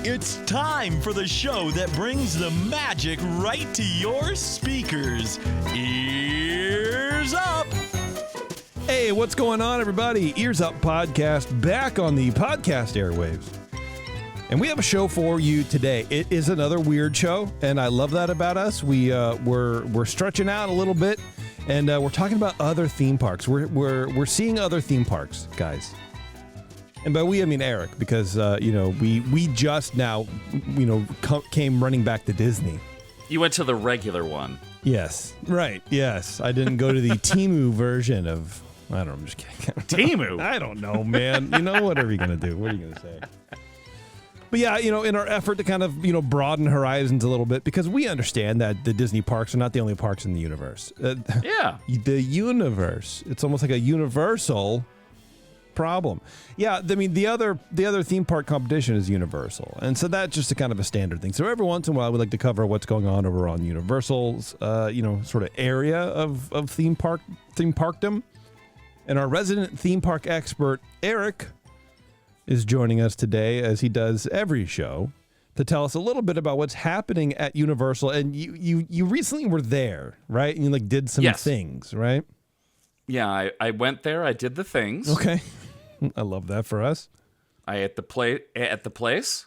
It's time for the show that brings the magic right to your speakers. Ears Up! Hey, what's going on, everybody? Ears Up podcast back on the podcast airwaves. And we have a show for you today. It is another weird show, and I love that about us. We're stretching out a little bit, and we're talking about other theme parks. We're seeing other theme parks, guys. And by we, I mean Eric, because, we just now, came running back to Disney. You went to the regular one. Yes, right, yes. I didn't go to the Temu version of, I don't know, I'm just kidding. Temu? I don't know, man. Whatever you're going to do. What are you going to say? But yeah, in our effort to kind of, broaden horizons a little bit, because we understand that the Disney parks are not the only parks in the universe. Yeah. The universe. It's almost like a universal problem. Yeah, I mean, the other theme park competition is Universal. And so that's just a kind of a standard thing. So every once in a while, we like to cover what's going on over on Universal's, sort of area of theme parkdom. And our resident theme park expert, Erik, is joining us today, as he does every show, to tell us a little bit about what's happening at Universal. And you recently were there, right? And you did some things, right? Yeah, I went there. I did the things. Okay, I love that for us. I ate at the place,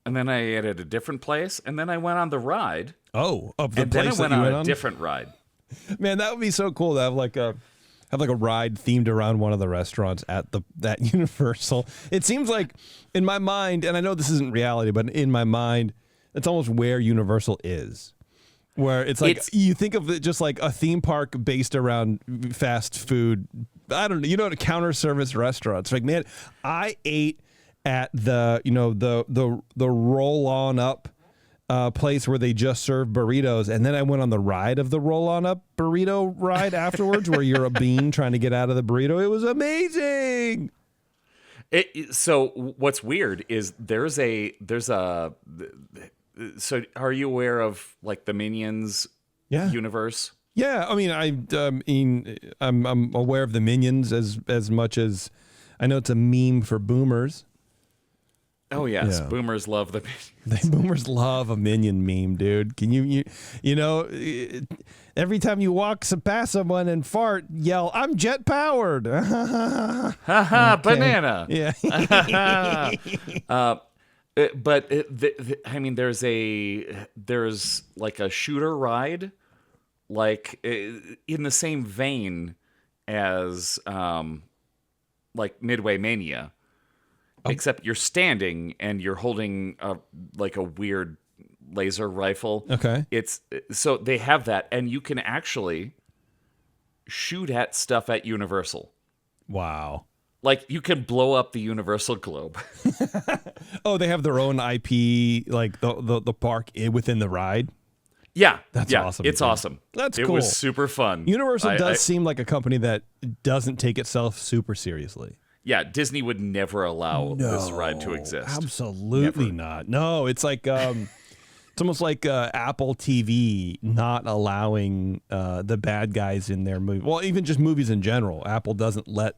and then I ate at a different place, and then I went on the ride. Oh, of the and place then I that you went went on on? a different ride. Man, that would be so cool to have like a ride themed around one of the restaurants at that Universal. It seems like, in my mind, and I know this isn't reality, but in my mind, it's almost where Universal is. Where it's like, you think of it just like a theme park based around fast food. I don't know, counter service restaurants. Like, man, I ate at the roll on up place where they just serve burritos, and then I went on the ride of the roll-on-up burrito ride afterwards, where you're a bean trying to get out of the burrito. It was amazing. So what's weird is there's a. So are you aware of like the Minions universe? Yeah, I mean, I'm aware of the Minions as much as I know it's a meme for boomers. Oh yes, Yeah. Boomers love the Minions. Boomers love a Minion meme, dude. Can you every time you walk past someone and fart, yell, "I'm jet powered." Ha ha, banana. Yeah. There's like a shooter ride, like in the same vein as like Midway Mania. Except you're standing and you're holding a weird laser rifle. Okay. So they have that, and you can actually shoot at stuff at Universal. Wow. Like you can blow up the Universal globe. Oh, they have their own IP, like the park within the ride. Yeah, that's awesome. It's awesome. That's cool. It was super fun. Universal does seem like a company that doesn't take itself super seriously. Yeah, Disney would never allow this ride to exist. Absolutely not. No, it's like it's almost like Apple TV not allowing the bad guys in their movie. Well, even just movies in general. Apple doesn't let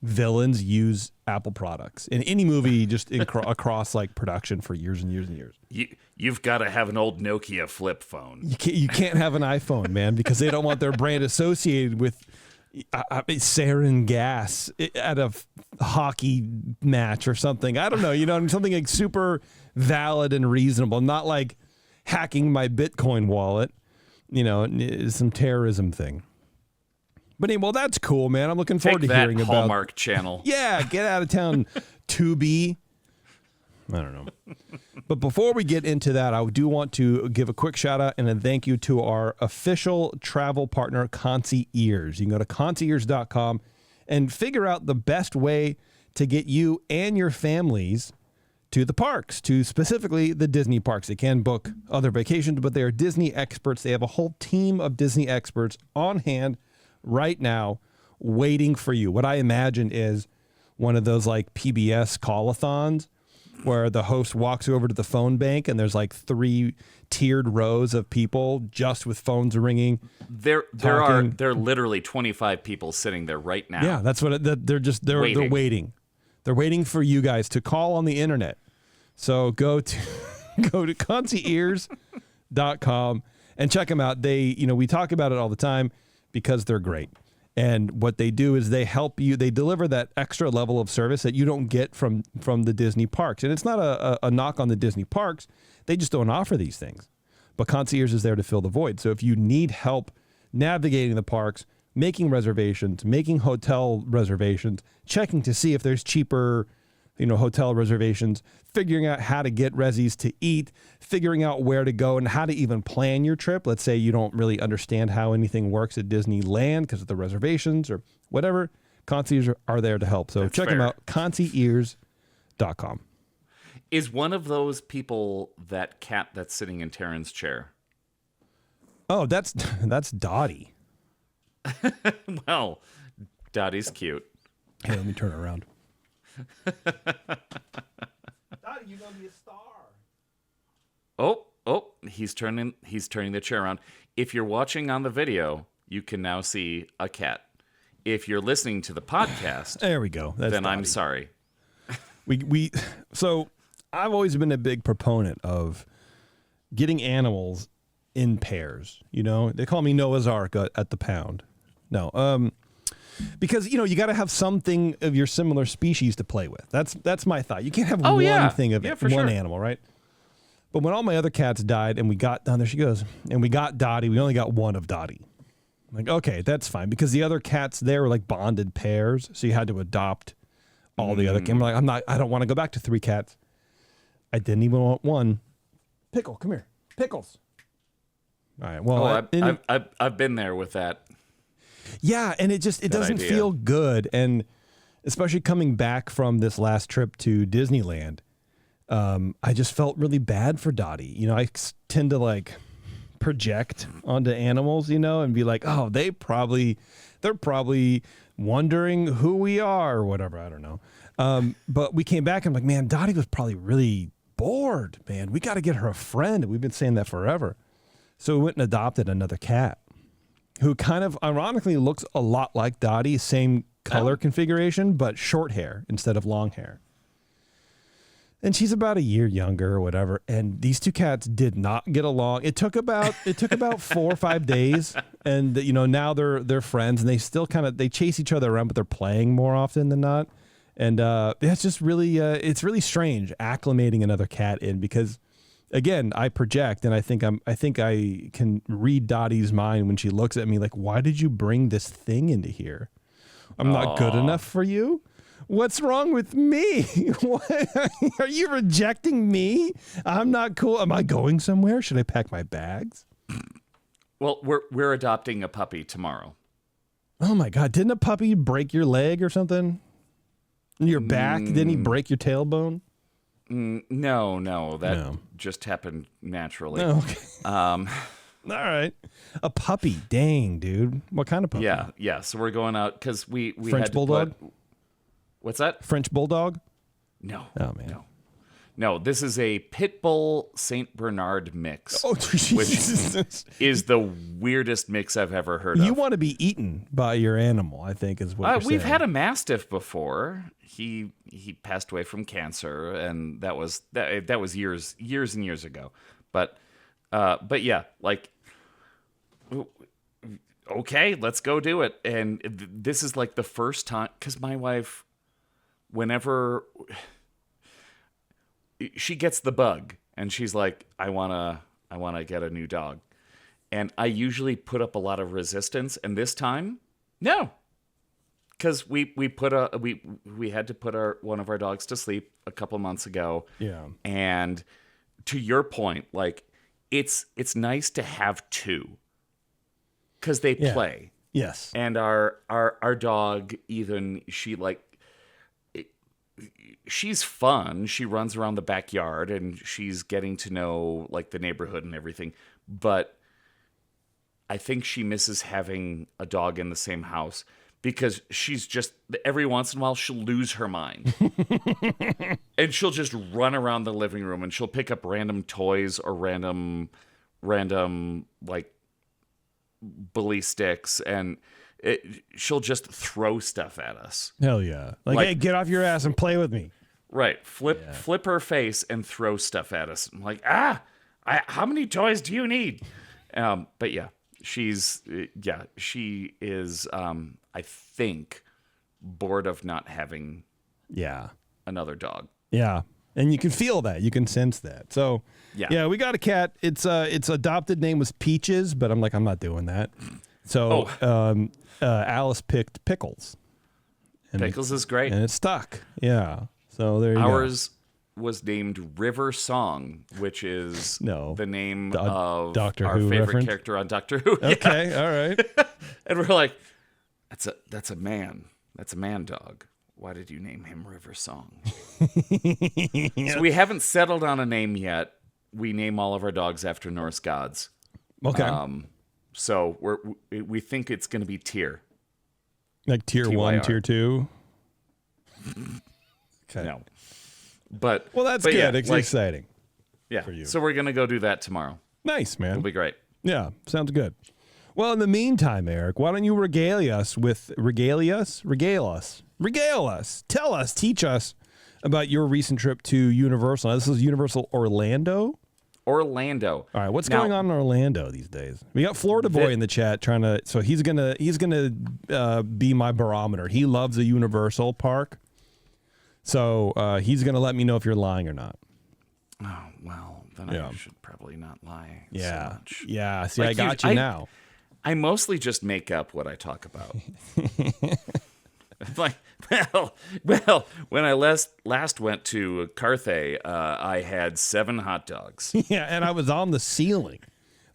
villains use Apple products in any movie, just across like production for years and years and years. You've got to have an old Nokia flip phone. You can't have an iPhone, man, because they don't want their brand associated with sarin gas at a hockey match or something. I don't know, something like super valid and reasonable, not like hacking my Bitcoin wallet, some terrorism thing. But anyway, well, that's cool, man. I'm looking forward to hearing about Hallmark Channel. Yeah, get out of town, Tubi. I don't know. But before we get into that, I do want to give a quick shout out and a thank you to our official travel partner, Concierge. You can go to concierge.com and figure out the best way to get you and your families to the parks, to specifically the Disney parks. They can book other vacations, but they are Disney experts. They have a whole team of Disney experts on hand right now waiting for you. What I imagine is one of those like PBS call-a-thons where the host walks over to the phone bank and there's like 3 tiered rows of people just with phones ringing. There are literally 25 people sitting there right now. Yeah, that's what they're waiting. They're waiting for you guys to call on the internet So go to concierge.com and check them out. We talk about it all the time because they're great. And what they do is they help you. They deliver that extra level of service that you don't get from the Disney parks. And it's not a knock on the Disney parks. They just don't offer these things. But Concierge is there to fill the void. So if you need help navigating the parks, making reservations, making hotel reservations, checking to see if there's cheaper, hotel reservations, figuring out how to get resis to eat, figuring out where to go and how to even plan your trip. Let's say you don't really understand how anything works at Disneyland because of the reservations or whatever. Concierge are there to help. So That's check fair. them out, concierge.com. Is one of those people that cat that's sitting in Taryn's chair? Oh, that's Dottie. Well, Dottie's cute. Hey, let me turn around. Dottie, you're gonna be a star. Oh, he's turning the chair around. If you're watching on the video, you can now see a cat. If you're listening to the podcast, There we go. That's then I'm Dottie. sorry. So I've always been a big proponent of getting animals in pairs. They call me Noah's Ark at the pound. No, because you got to have something of your similar species to play with. That's my thought. You can't have one thing of for one sure. animal, right? But when all my other cats died and we got there she goes, and we got Dottie, we only got one of Dottie. I'm like, okay, that's fine because the other cats there were like bonded pairs, so you had to adopt all the other. I'm like, I don't want to go back to 3 cats. I didn't even want one. Pickle, come here, Pickles. All right. Well, I've been there with that. Yeah, and it doesn't idea. feel good, and especially coming back from this last trip to Disneyland, I just felt really bad for Dottie. I tend to project onto animals, and be like, oh, they're probably wondering who we are or whatever. I don't know. But we came back and I'm like, man, Dottie was probably really bored, man. We got to get her a friend. We've been saying that forever. So we went and adopted another cat who kind of ironically looks a lot like Dottie, same color configuration, but short hair instead of long hair. And she's about a year younger or whatever. And these 2 cats did not get along. It took about 4 or 5 days. And now they're friends and they still they chase each other around, but they're playing more often than not. And it's just really, it's really strange acclimating another cat in because, again, I project and I think I can read Dottie's mind when she looks at me like, why did you bring this thing into here? I'm not good enough for you. What's wrong with me? What? Are you rejecting me? I'm not cool. Am I going somewhere? Should I pack my bags? Well, we're adopting a puppy tomorrow. Oh my God. Didn't a puppy break your leg or something? Your back? Didn't he break your tailbone? No. That just happened naturally. Oh, okay. All right. A puppy. Dang, dude. What kind of puppy? Yeah. So we're going out because we French had to bulldog? What's that? French bulldog? No. Oh, man. No, this is a pit bull Saint Bernard mix. Oh, Jesus. Which is the weirdest mix I've ever heard of. You want to be eaten by your animal, I think, is what you're We've saying. had a mastiff before. He passed away from cancer, and that was years and years ago. But yeah, okay, let's go do it. And this is the first time because my wife, whenever she gets the bug and she's like, I wanna get a new dog. And I usually put up a lot of resistance, and this time, no. Because we had to put one of our dogs to sleep a couple months ago. Yeah. And to your point, it's nice to have 2. Because they play. Yes. And our dog, Ethan, she's fun. She runs around the backyard and she's getting to know the neighborhood and everything. But I think she misses having a dog in the same house because she's just every once in a while she'll lose her mind. And she'll just run around the living room and she'll pick up random toys or random bully sticks and she'll just throw stuff at us. Hell yeah. Hey, get off your ass and play with me. Right. Flip her face and throw stuff at us. I'm like, how many toys do you need? But yeah, she is, I think, bored of not having another dog. Yeah. And you can feel that. You can sense that. So, yeah, we got a cat. Its adopted name was Peaches, but I'm not doing that. So, Alice picked Pickles. And Pickles is great. And it stuck. Yeah. So, there you go. Ours was named River Song, which is the name of Doctor our Who favorite reference? character on Doctor Who. Okay, all right. And we're like, that's a man. That's a man dog. Why did you name him River Song? So we haven't settled on a name yet. We name all of our dogs after Norse gods. Okay. So we think it's going to be Tyr. Like tier TYR. 1, tier 2? Okay. No. But that's but good. yeah, It's exciting. Yeah. For you. So we're going to go do that tomorrow. Nice, man. It'll be great. Yeah, sounds good. Well, in the meantime, Eric, why don't you regale us, tell us, teach us about your recent trip to Universal. This is Universal Orlando? Orlando. All right, what's going on in Orlando these days? We got Florida Boy in the chat so he's gonna be my barometer. He loves a Universal park, so he's gonna let me know if you're lying or not. Oh well, then I should probably not lie. Yeah, so much. yeah. See, I got you now. I mostly just make up what I talk about. Like, well, when I last went to Carthay, I had 7 hot dogs. Yeah, and I was on the ceiling.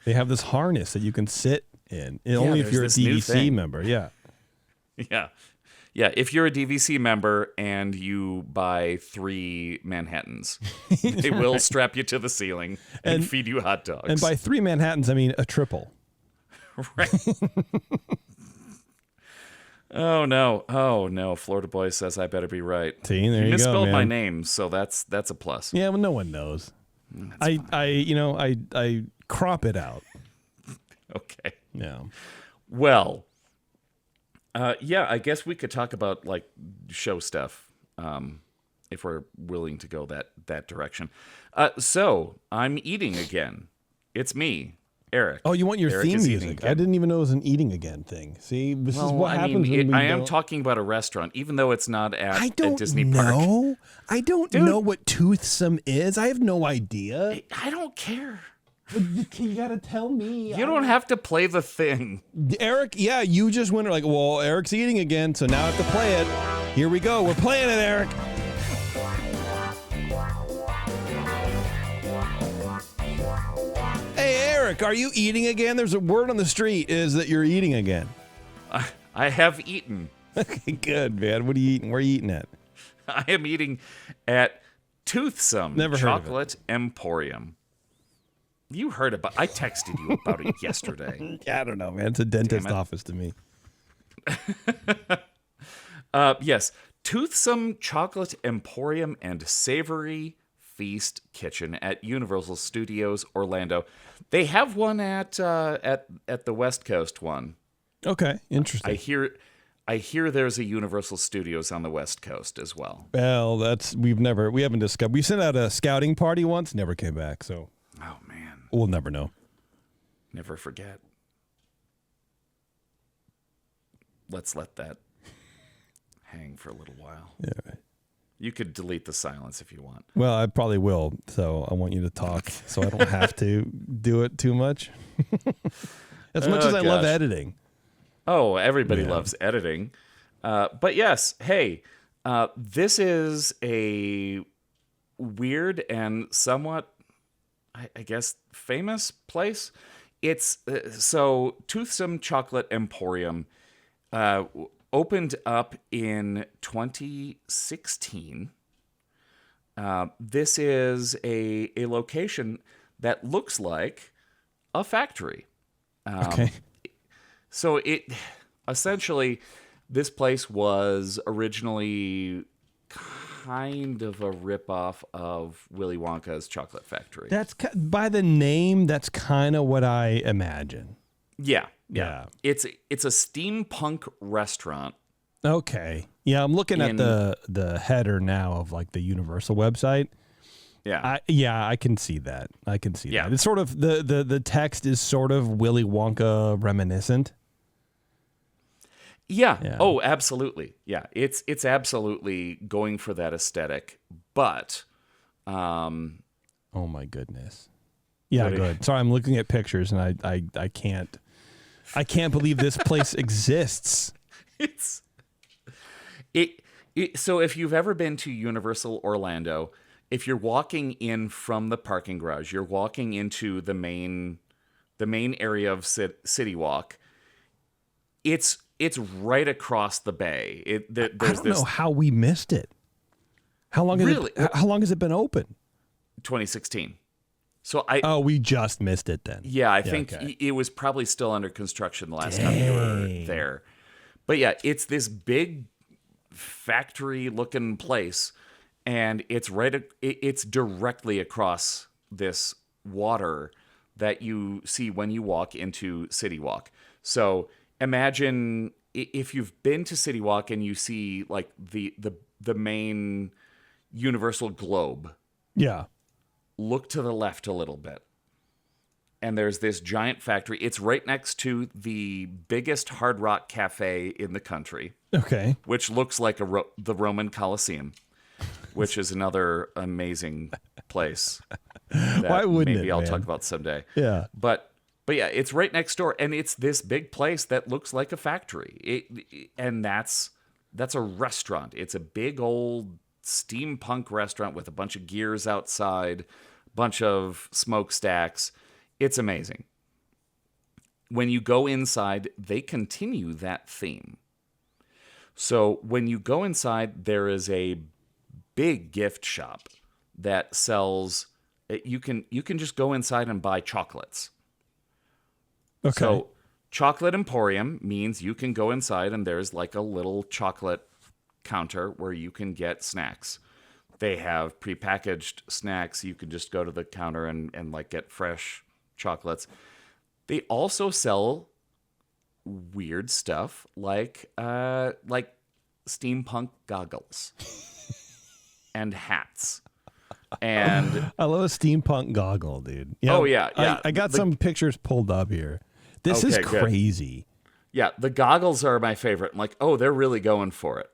They have this harness that you can sit in, only if you're a DVC member. Yeah. Yeah. Yeah, if you're a DVC member and you buy 3 Manhattans, they will strap you to the ceiling and feed you hot dogs. And by 3 Manhattans, I mean a triple. Right. Oh no! Florida Boy says I better be right. See, there you go, misspelled man. my name, so that's a plus. Yeah, well, no one knows. I crop it out. Okay. Yeah. Well, I guess we could talk about like show stuff, if we're willing to go that direction. So I'm eating again. It's me, Eric. Oh, you want your Eric theme is music? I didn't even know it was an eating again thing. See, this is what happens when we I am talking about a restaurant, even though it's not at a Disney park. I don't know what Toothsome is. I have no idea. I don't care. You gotta tell me. You don't have to play the thing. Eric, yeah, you just went like, well, Eric's eating again, so now I have to play it. Here we go. We're playing it, Eric. Hey, Eric, are you eating again? There's a word on the street is that you're eating again. I have eaten. Okay, good, man. What are you eating? Where are you eating at? I am eating at Toothsome Chocolate Emporium. You heard about I texted you about it yesterday. I don't know, man. It's a dentist office to me. Yes. Toothsome Chocolate Emporium and Savory Feast Kitchen at Universal Studios Orlando. They have one at the West Coast one. Okay, interesting. I hear there's a Universal Studios on the West Coast as well. Well, we haven't discovered. We sent out a scouting party once, never came back, so. Oh man. We'll never know. Never forget. Let's let that hang for a little while. Yeah. You could delete the silence if you want. Well, I probably will, so I want you to talk so I don't have to do it too much. As much as I love editing. Oh, everybody loves editing. But yes, hey, this is a weird and somewhat, I guess, famous place. It's so Toothsome Chocolate Emporium opened up in 2016. This is a location that looks like a factory. Okay. So it essentially, this place was originally kind of a ripoff of Willy Wonka's Chocolate Factory. That's by the name. That's kind of what I imagine. Yeah. Yeah. It's a steampunk restaurant. Okay. Yeah, I'm looking at the header now of like the Universal website. Yeah. I can see that. Yeah. It's sort of the text is sort of Willy Wonka reminiscent. Yeah. Oh, absolutely. Yeah. It's absolutely going for that aesthetic, but oh my goodness. Yeah, good. Sorry, I'm looking at pictures and I can't believe this place exists. So if you've ever been to Universal Orlando, if you're walking in from the parking garage, you're walking into the main area of City Walk. It's right across the bay. I don't know how we missed it. How long has it been open? 2016. So we just missed it then. Yeah, I think it was probably still under construction the last time we were there. But yeah, it's this big factory-looking place, and it's it's directly across this water that you see when you walk into City Walk. So imagine if you've been to City Walk and you see like the main Universal globe. Yeah. Look to the left a little bit. And there's this giant factory. It's right next to the biggest Hard Rock cafe in the country. Okay. Which looks like the Roman Colosseum, which is another amazing place. Why wouldn't maybe it, I'll man? talk about someday. Yeah. But yeah, it's right next door, and it's this big place that looks like a factory. And that's a restaurant. It's a big old steampunk restaurant with a bunch of gears outside, bunch of smokestacks. It's amazing. When you go inside, they continue that theme. So when you go inside, there is a big gift shop that sells. You can just go inside and buy chocolates. Okay. So Chocolate Emporium means you can go inside and there's like a little chocolate counter where you can get snacks. They have prepackaged snacks. You can just go to the counter and like get fresh chocolates. They also sell weird stuff like steampunk goggles and hats. And I love a steampunk goggle, dude. Oh yeah. I got some pictures pulled up here. This is crazy. Good. Yeah, the goggles are my favorite. I'm like, oh, they're really going for it.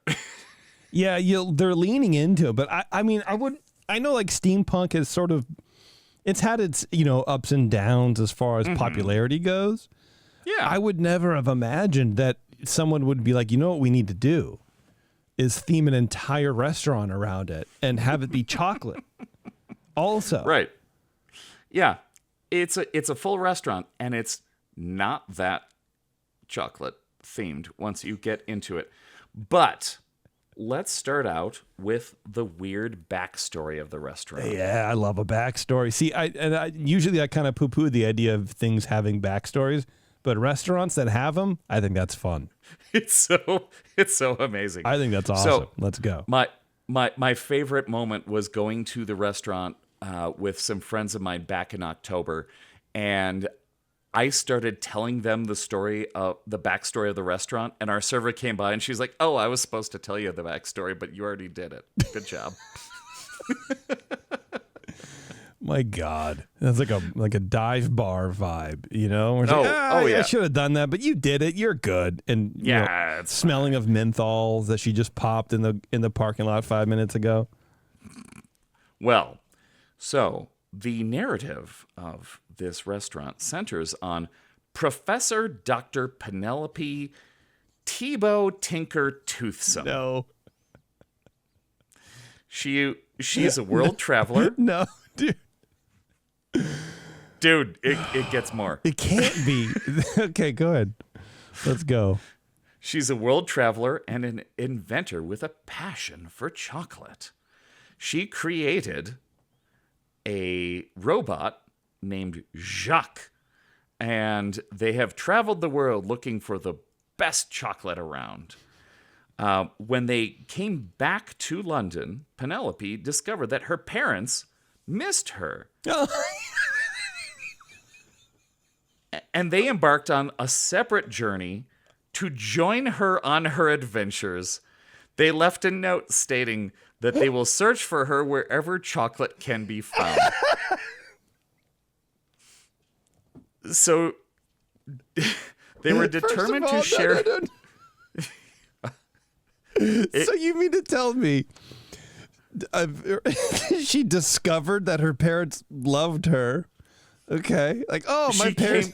Yeah, they're leaning into it, but I know like steampunk is sort of, it's had its, ups and downs as far as popularity goes. Yeah. I would never have imagined that someone would be like, you know what we need to do is theme an entire restaurant around it and have it be chocolate. Also. Right. Yeah. It's a full restaurant, and it's not that chocolate themed once you get into it. But let's start out with the weird backstory of the restaurant. Yeah, I love a backstory. See, I usually kind of poo-poo the idea of things having backstories, but restaurants that have them, I think that's fun. It's so amazing. I think that's awesome. So, let's go. My favorite moment was going to the restaurant with some friends of mine back in October, and I started telling them the backstory of the restaurant, and our server came by and she's like, "Oh, I was supposed to tell you the backstory, but you already did it. Good job." My God, that's like a dive bar vibe, We're yeah. I should have done that, but you did it. You're good. And it's smelling of menthols that she just popped in the parking lot 5 minutes ago. Well, so the narrative of this restaurant centers on Professor Dr. Penelope Tebow Tinker Toothsome. No. She's a world traveler. No, dude. Dude, it gets more. It can't be. Okay, go ahead. Let's go. She's a world traveler and an inventor with a passion for chocolate. She created a robot named Jacques, and they have traveled the world looking for the best chocolate around. When they came back to London, Penelope discovered that her parents missed her. And they embarked on a separate journey To join her on her adventures, they left a note stating that they will search for her wherever chocolate can be found. So they were determined to share. So you mean to tell me she discovered that her parents loved her? Okay, like, oh, my parents.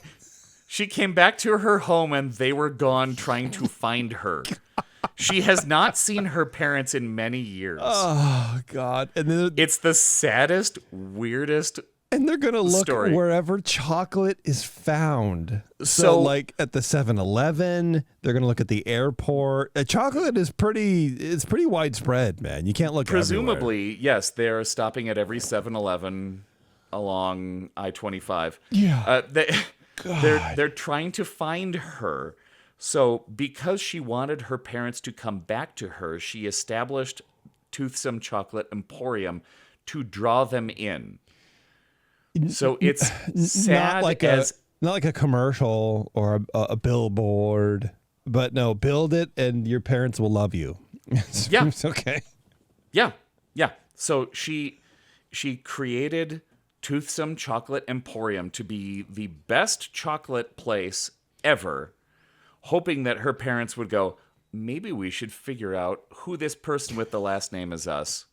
She came back to her home and they were gone trying to find her. She has not seen her parents in many years. Oh God! And then it's the saddest, weirdest. And they're gonna look story. Wherever chocolate is found. So like at the 7-Eleven, they're gonna look at the airport. Chocolate is pretty widespread, man. You can't look presumably, everywhere. Yes, they're stopping at every 7-Eleven along I-25. Yeah. They're trying to find her. So because she wanted her parents to come back to her, she established Toothsome Chocolate Emporium to draw them in. So it's sad not like a commercial or a billboard, but no, build it and your parents will love you. Yeah. Okay. Yeah. So she created Toothsome Chocolate Emporium to be the best chocolate place ever, hoping that her parents would go, maybe we should figure out who this person with the last name is us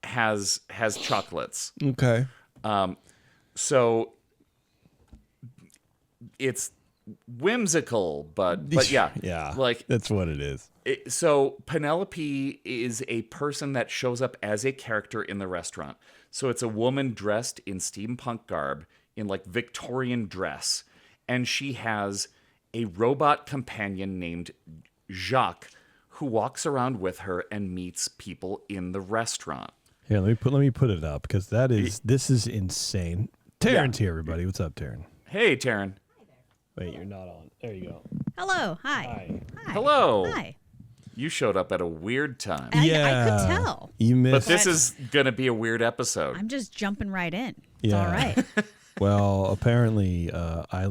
has chocolates. Okay. So it's whimsical, but yeah. Yeah. Like that's what it is. So Penelope is a person that shows up as a character in the restaurant. So it's a woman dressed in steampunk garb, in like Victorian dress. And she has a robot companion named Jacques who walks around with her and meets people in the restaurant. Here, let me put it up because this is insane. Taryn's here, everybody. What's up, Taryn? Hey, Taryn. Wait, you're not on. There you go. Hello. Hi. Hello. Hi. You showed up at a weird time. I could tell. You missed. But this is going to be a weird episode. I'm just jumping right in. It's all right. Well, apparently, I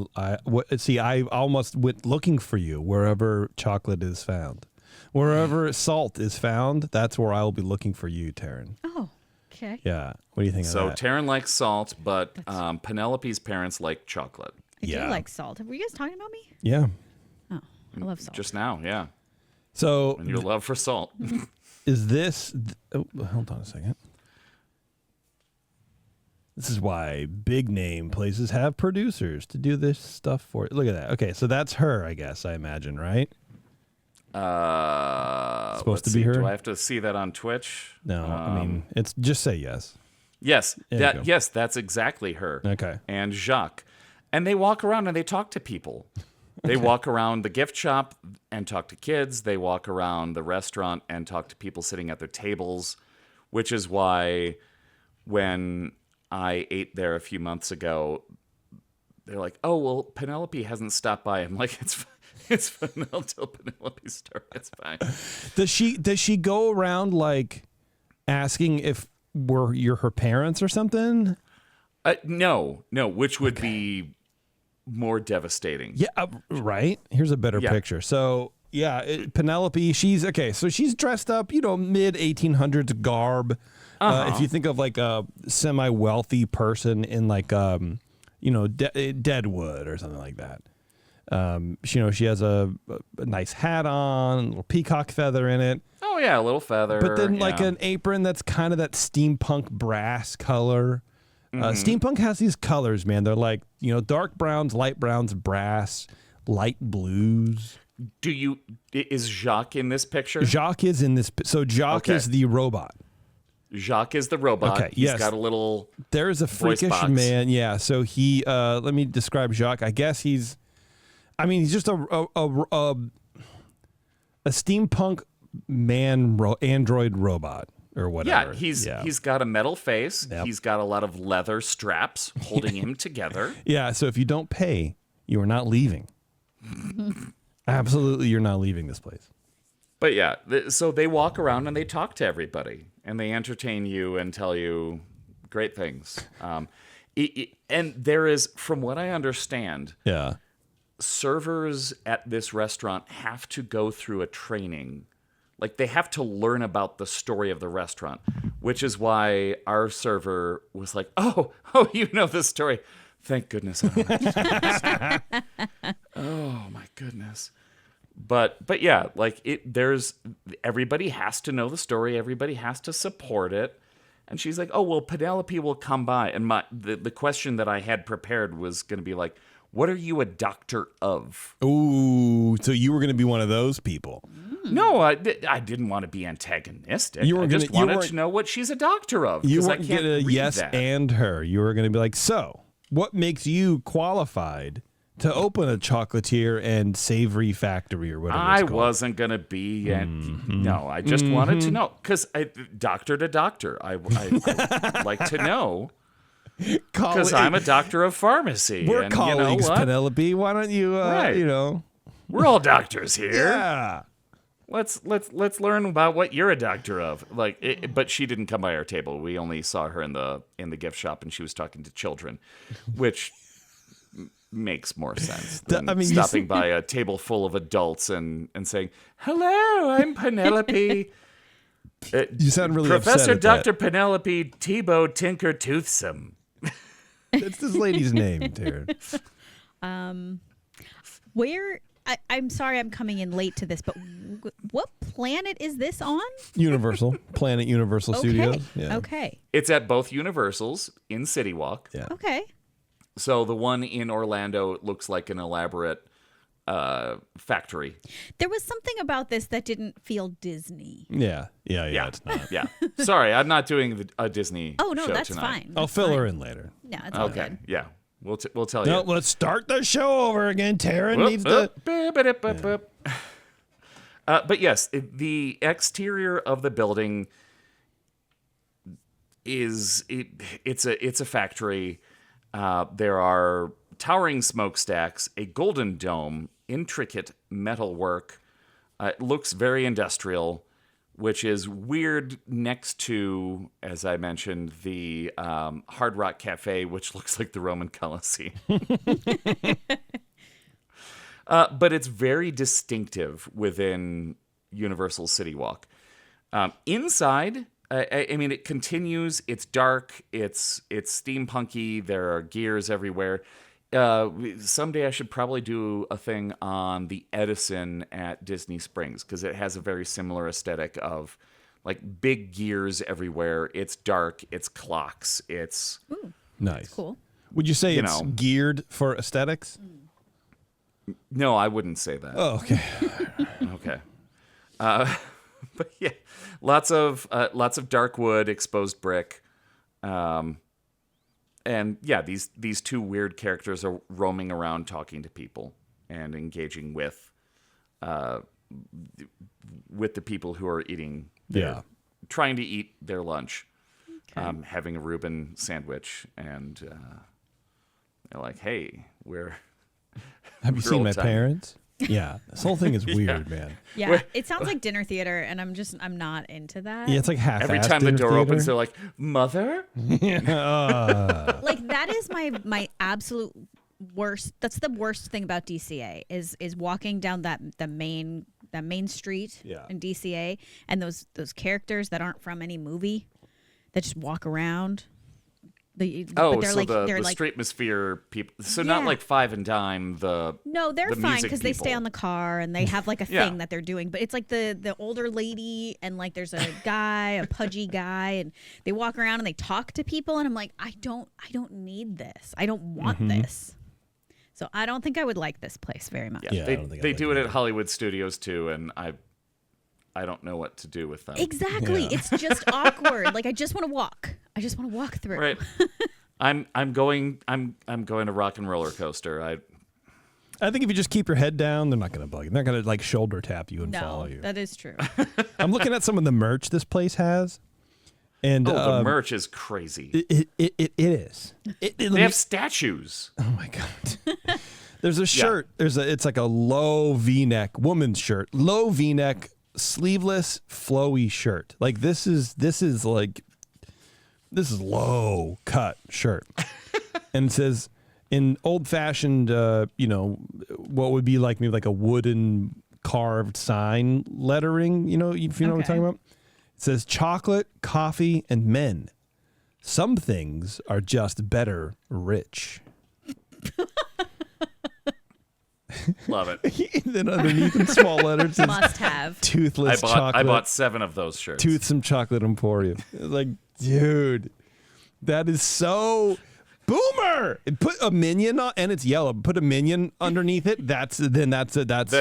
almost went looking for you wherever chocolate is found. Wherever salt is found, that's where I will be looking for you, Taryn. Oh, okay. Yeah. What do you think of that? So Taryn likes salt, but Penelope's parents like chocolate. I do like salt. Were you guys talking about me? Yeah. Oh, I love salt. Just now, yeah. So and your love for salt. Is this? Hold on a second. This is why big name places have producers to do this stuff for it. Look at that. Okay, so that's her, I guess. I imagine, right? Supposed to be her. Do I have to see that on Twitch? No, I mean it's just say yes. Yes, yes, that's exactly her. Okay, and Jacques, and they walk around and they talk to people. They walk around the gift shop and talk to kids. They walk around the restaurant and talk to people sitting at their tables, which is why when I ate there a few months ago, they're like, "Oh, well, Penelope hasn't stopped by." I'm like, "It's fine until Penelope starts. It's fine." Does she go around like asking if you're her parents or something? No, which would be more devastating. Yeah, right. Here's a better picture. So Penelope, she's dressed up, mid 1800s garb. If you think of like a semi-wealthy person in like Deadwood or something like that. She has a nice hat on, a little peacock feather in it. Oh yeah, a little feather. But then like an apron that's kind of that steampunk brass color. Steampunk has these colors, man. They're like, dark browns, light browns, brass, light blues. Is Jacques in this picture? Jacques is in this. So Jacques is the robot. Jacques is the robot. Okay, He's got a little. There's a freakish box. man. Yeah. So he. Let me describe Jacques. I guess he's just a steampunk man android robot or whatever. Yeah, he's got a metal face. Yep. He's got a lot of leather straps holding him together. Yeah. So if you don't pay, you are not leaving. Absolutely, you're not leaving this place. But yeah, so they walk around and they talk to everybody and they entertain you and tell you great things. And there is, from what I understand, servers at this restaurant have to go through a training. Like, they have to learn about the story of the restaurant, which is why our server was like, oh, you know this story. Thank goodness. I don't have to. Oh, my goodness. But yeah, like, everybody has to know the story. Everybody has to support it. And she's like, oh, well, Penelope will come by. And the question that I had prepared was going to be like, what are you a doctor of? Ooh, so you were going to be one of those people. No, I didn't want to be antagonistic. I just wanted to know what she's a doctor of. You weren't going to yes and her. You were going to be like, so what makes you qualified to open a chocolatier and savory factory or whatever it's called? I wasn't going to be. No, I just wanted to know. Because doctor to doctor, I like to know. Because I'm a doctor of pharmacy. We're and colleagues, you know what? Penelope. Why don't you, Right. We're all doctors here. Yeah. Let's learn about what you're a doctor of. But she didn't come by our table. We only saw her in the gift shop, and she was talking to children, which makes more sense than stopping by a table full of adults and saying, "Hello, I'm Penelope." You sound really Professor upset at Dr. Penelope Tebow Tinker Toothsome. That's this lady's name, Taryn. Where? I'm sorry I'm coming in late to this, but what planet is this on? Universal. Planet Universal Studios. Yeah. Okay. It's at both Universals in City Walk. Yeah. Okay. So the one in Orlando looks like an elaborate factory. There was something about this that didn't feel Disney. Yeah. It's not. Yeah. Sorry, I'm not doing a Disney Oh, no, show that's tonight. I'll fine. That's fill fine. her in later. Yeah, it's all Okay. good. Yeah. We'll tell you. No, let's start the show over again. Taryn needs to. But yes, the exterior of the building it's a factory. There are towering smokestacks, a golden dome, intricate metalwork. It looks very industrial, which is weird next to, as I mentioned, the Hard Rock Cafe, which looks like the Roman Colosseum. But it's very distinctive within Universal City Walk. Inside, I mean, it continues. It's dark. It's steampunky. There are gears everywhere. Someday I should probably do a thing on the Edison at Disney Springs because it has a very similar aesthetic of like big gears everywhere. It's dark. It's clocks. It's Nice. Cool. Would you say it's geared for aesthetics? No, I wouldn't say that. Oh, okay. Okay. But yeah, lots of dark wood, exposed brick. And yeah, these two weird characters are roaming around talking to people and engaging with the people who are eating trying to eat their lunch. Okay. Having a Reuben sandwich, and they're like, "Hey, Have you seen my old-time. parents? Yeah, this whole thing is weird, man. Yeah, it sounds like dinner theater, and I'm not into that. Yeah, it's like half. Every time the door opens, they're like, "Mother." Like that is my absolute worst. That's the worst thing about DCA is walking down the main street in DCA, and those characters that aren't from any movie that just walk around. The Streetmosphere people. So not like Five and Dime. No, they're the fine because they people. stay on the car and they have like a thing that they're doing. But it's like the older lady and like there's a guy, a pudgy guy, and they walk around and they talk to people. And I'm like, I don't need this. I don't want this. So I don't think I would like this place very much. Yeah, they do it at Hollywood Studios too, and I don't know what to do with them. Exactly. Yeah. It's just awkward. Like I just want to walk. I just want to walk through. Right. I'm going to Rock and Roller Coaster. I think if you just keep your head down, they're not going to bug you. They're not going to like shoulder tap you and follow you. That is true. I'm looking at some of the merch this place has, and the merch is crazy. It is. They have statues. Oh my god. There's a shirt. It's like a low V-neck woman's shirt. Low V-neck, sleeveless, flowy shirt. Like this is low cut shirt. And it says in old-fashioned, what would be like maybe like a wooden carved sign lettering, if you know what I'm talking about. It says chocolate, coffee, and men. Some things are just better rich. Love it. Then underneath in small letters, it's Must have. toothless chocolate. I bought 7 of those shirts. Toothsome Chocolate Emporium. Like, dude, that is so boomer. Put a minion on, and it's yellow. Put a minion underneath it. Then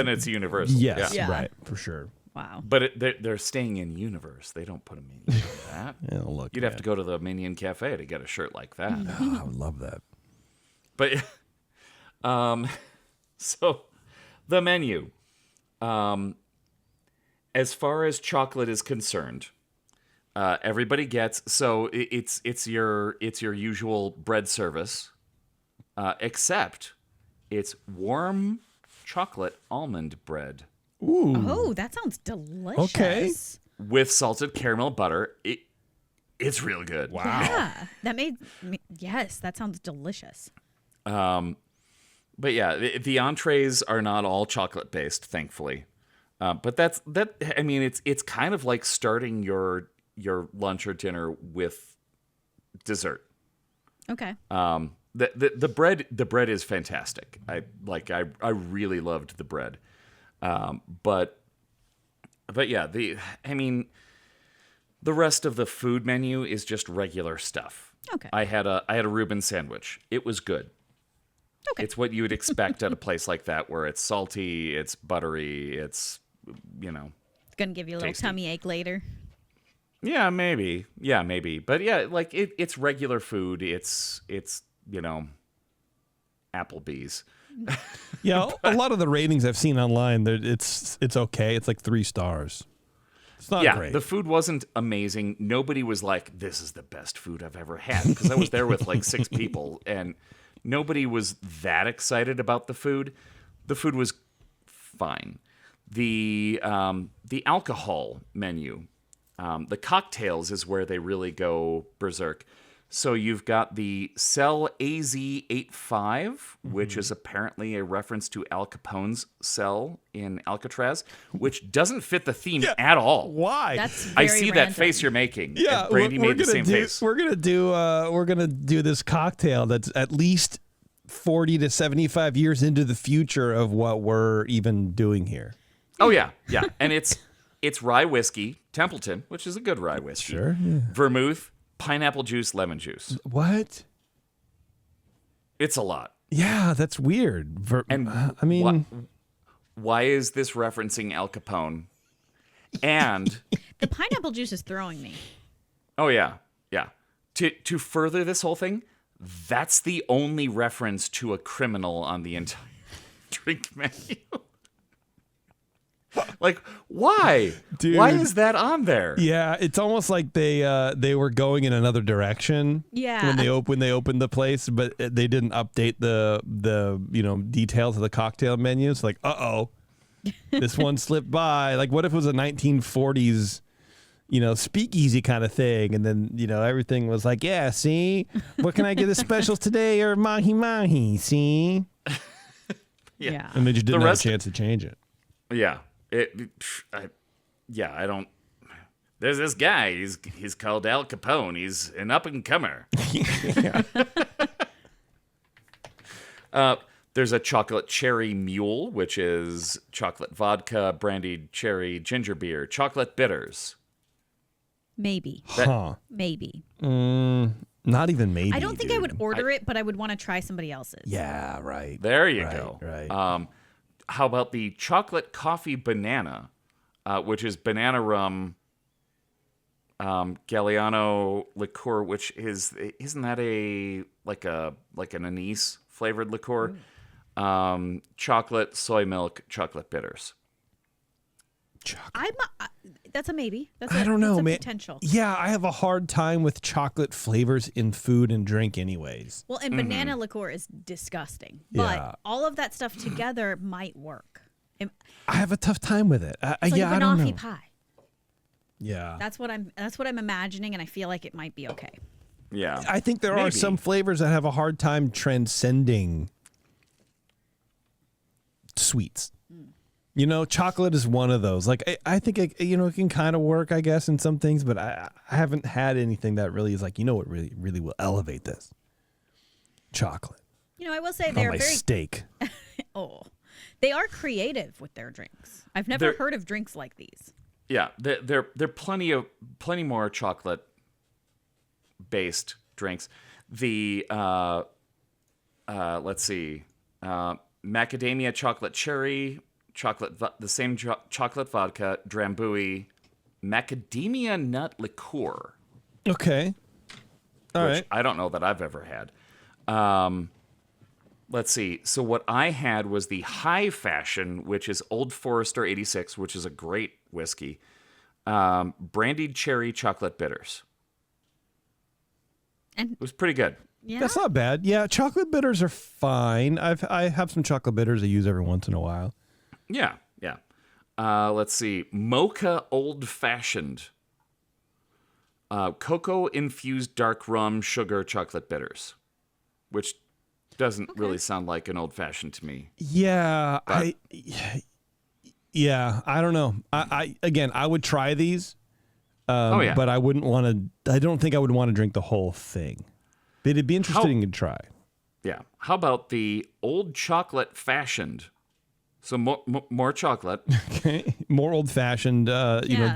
it's universal. Yes, Yeah. right, for sure. Wow. But they're staying in universe. They don't put a minion on that. Yeah, look, You'd have to go to the Minion Cafe to get a shirt like that. Oh, I would love that. But so the menu, as far as chocolate is concerned, everybody gets, so it's your usual bread service, except it's warm chocolate almond bread. Ooh. Oh, that sounds delicious. Okay. With salted caramel butter. It's real good. Wow. Yeah. That made me, yes, that sounds delicious. But yeah, the entrees are not all chocolate based, thankfully. But that's that. I mean, it's kind of like starting your lunch or dinner with dessert. Okay. The bread is fantastic. I really loved the bread. But yeah, the rest of the food menu is just regular stuff. Okay. I had a Reuben sandwich. It was good. Okay. It's what you would expect at a place like that, where it's salty, it's buttery, it's It's gonna give you a little tasty. tummy ache later. Yeah, maybe. But yeah, like it's regular food. It's Applebee's. Yeah, a lot of the ratings I've seen online, it's okay. It's like 3 stars. It's not great. The food wasn't amazing. Nobody was like, "This is the best food I've ever had," because I was there with like 6 people, and nobody was that excited about the food. The food was fine. The alcohol menu, the cocktails is where they really go berserk. So you've got the Cell AZ85, which is apparently a reference to Al Capone's cell in Alcatraz, which doesn't fit the theme at all. Why? That's I very see random. that face you're making. Yeah, And Brandy made the same face. We're gonna do this cocktail that's at least 40 to 75 years into the future of what we're even doing here. Oh yeah, and it's rye whiskey, Templeton, which is a good rye whiskey. Sure. Yeah. Vermouth, pineapple juice, lemon juice. What? It's a lot. Yeah, that's weird. And I mean, why is this referencing Al Capone? And The pineapple juice is throwing me. oh yeah. To further this whole thing, that's the only reference to a criminal on the entire drink menu. Like, why? Dude. Why is that on there? yeah, it's almost like they were going in another direction. Yeah. When they opened the place, but they didn't update the details of the cocktail menu. It's like, this one slipped by. Like, what if it was a 1940s speakeasy kind of thing, and then everything was like, yeah, see, what can I get as specials today, or mahi mahi, see, Yeah. and they just didn't The have a rest- chance to change it. Yeah. I don't. There's this guy. He's called Al Capone. He's an up and comer. There's a chocolate cherry mule, which is chocolate vodka, brandied cherry, ginger beer, chocolate bitters. Maybe. Maybe. Not even maybe. I don't think I dude. would order it, but I would want to try somebody else's. Yeah, right. There you Right, go. right. How about the chocolate coffee banana, which is banana rum, Galliano liqueur, which isn't that like an anise flavored liqueur? Chocolate, soy milk, chocolate bitters. That's a maybe. I don't know, that's a man. Potential. Yeah, I have a hard time with chocolate flavors in food and drink, anyways. Well, and banana liqueur is disgusting, but Yeah. all of that stuff together might work. I have a tough time with it. It's like yeah, a I don't know. banoffee pie. Yeah. That's what I'm imagining, and I feel like it might be okay. Yeah. I think there are some flavors that have a hard time transcending sweets. You know, chocolate is one of those. Like, I think, it can kind of work, I guess, in some things, but I haven't had anything that really is like, what really, really will elevate this? Chocolate. I will say On they're my very steak. they are creative with their drinks. I've never heard of drinks like these. Yeah, they're plenty more chocolate based drinks. The let's see, macadamia chocolate cherry, the same chocolate vodka, drambuie, macadamia nut liqueur. Okay. All right. I don't know that I've ever had. Let's see. So what I had was the High Fashion, which is Old Forester 86, which is a great whiskey. Brandied cherry chocolate bitters. And it was pretty good. Yeah. That's not bad. Yeah, chocolate bitters are fine. I have some chocolate bitters I use every once in a while. Yeah. Let's see. Mocha Old Fashioned. Cocoa infused dark rum sugar chocolate bitters, which doesn't really sound like an old fashioned to me. Yeah, I don't know. I would try these. But I wouldn't want to. I don't think I would want to drink the whole thing. But it'd be interesting to try. Yeah. How about the Old Chocolate Fashioned? So more chocolate. Okay. More old fashioned.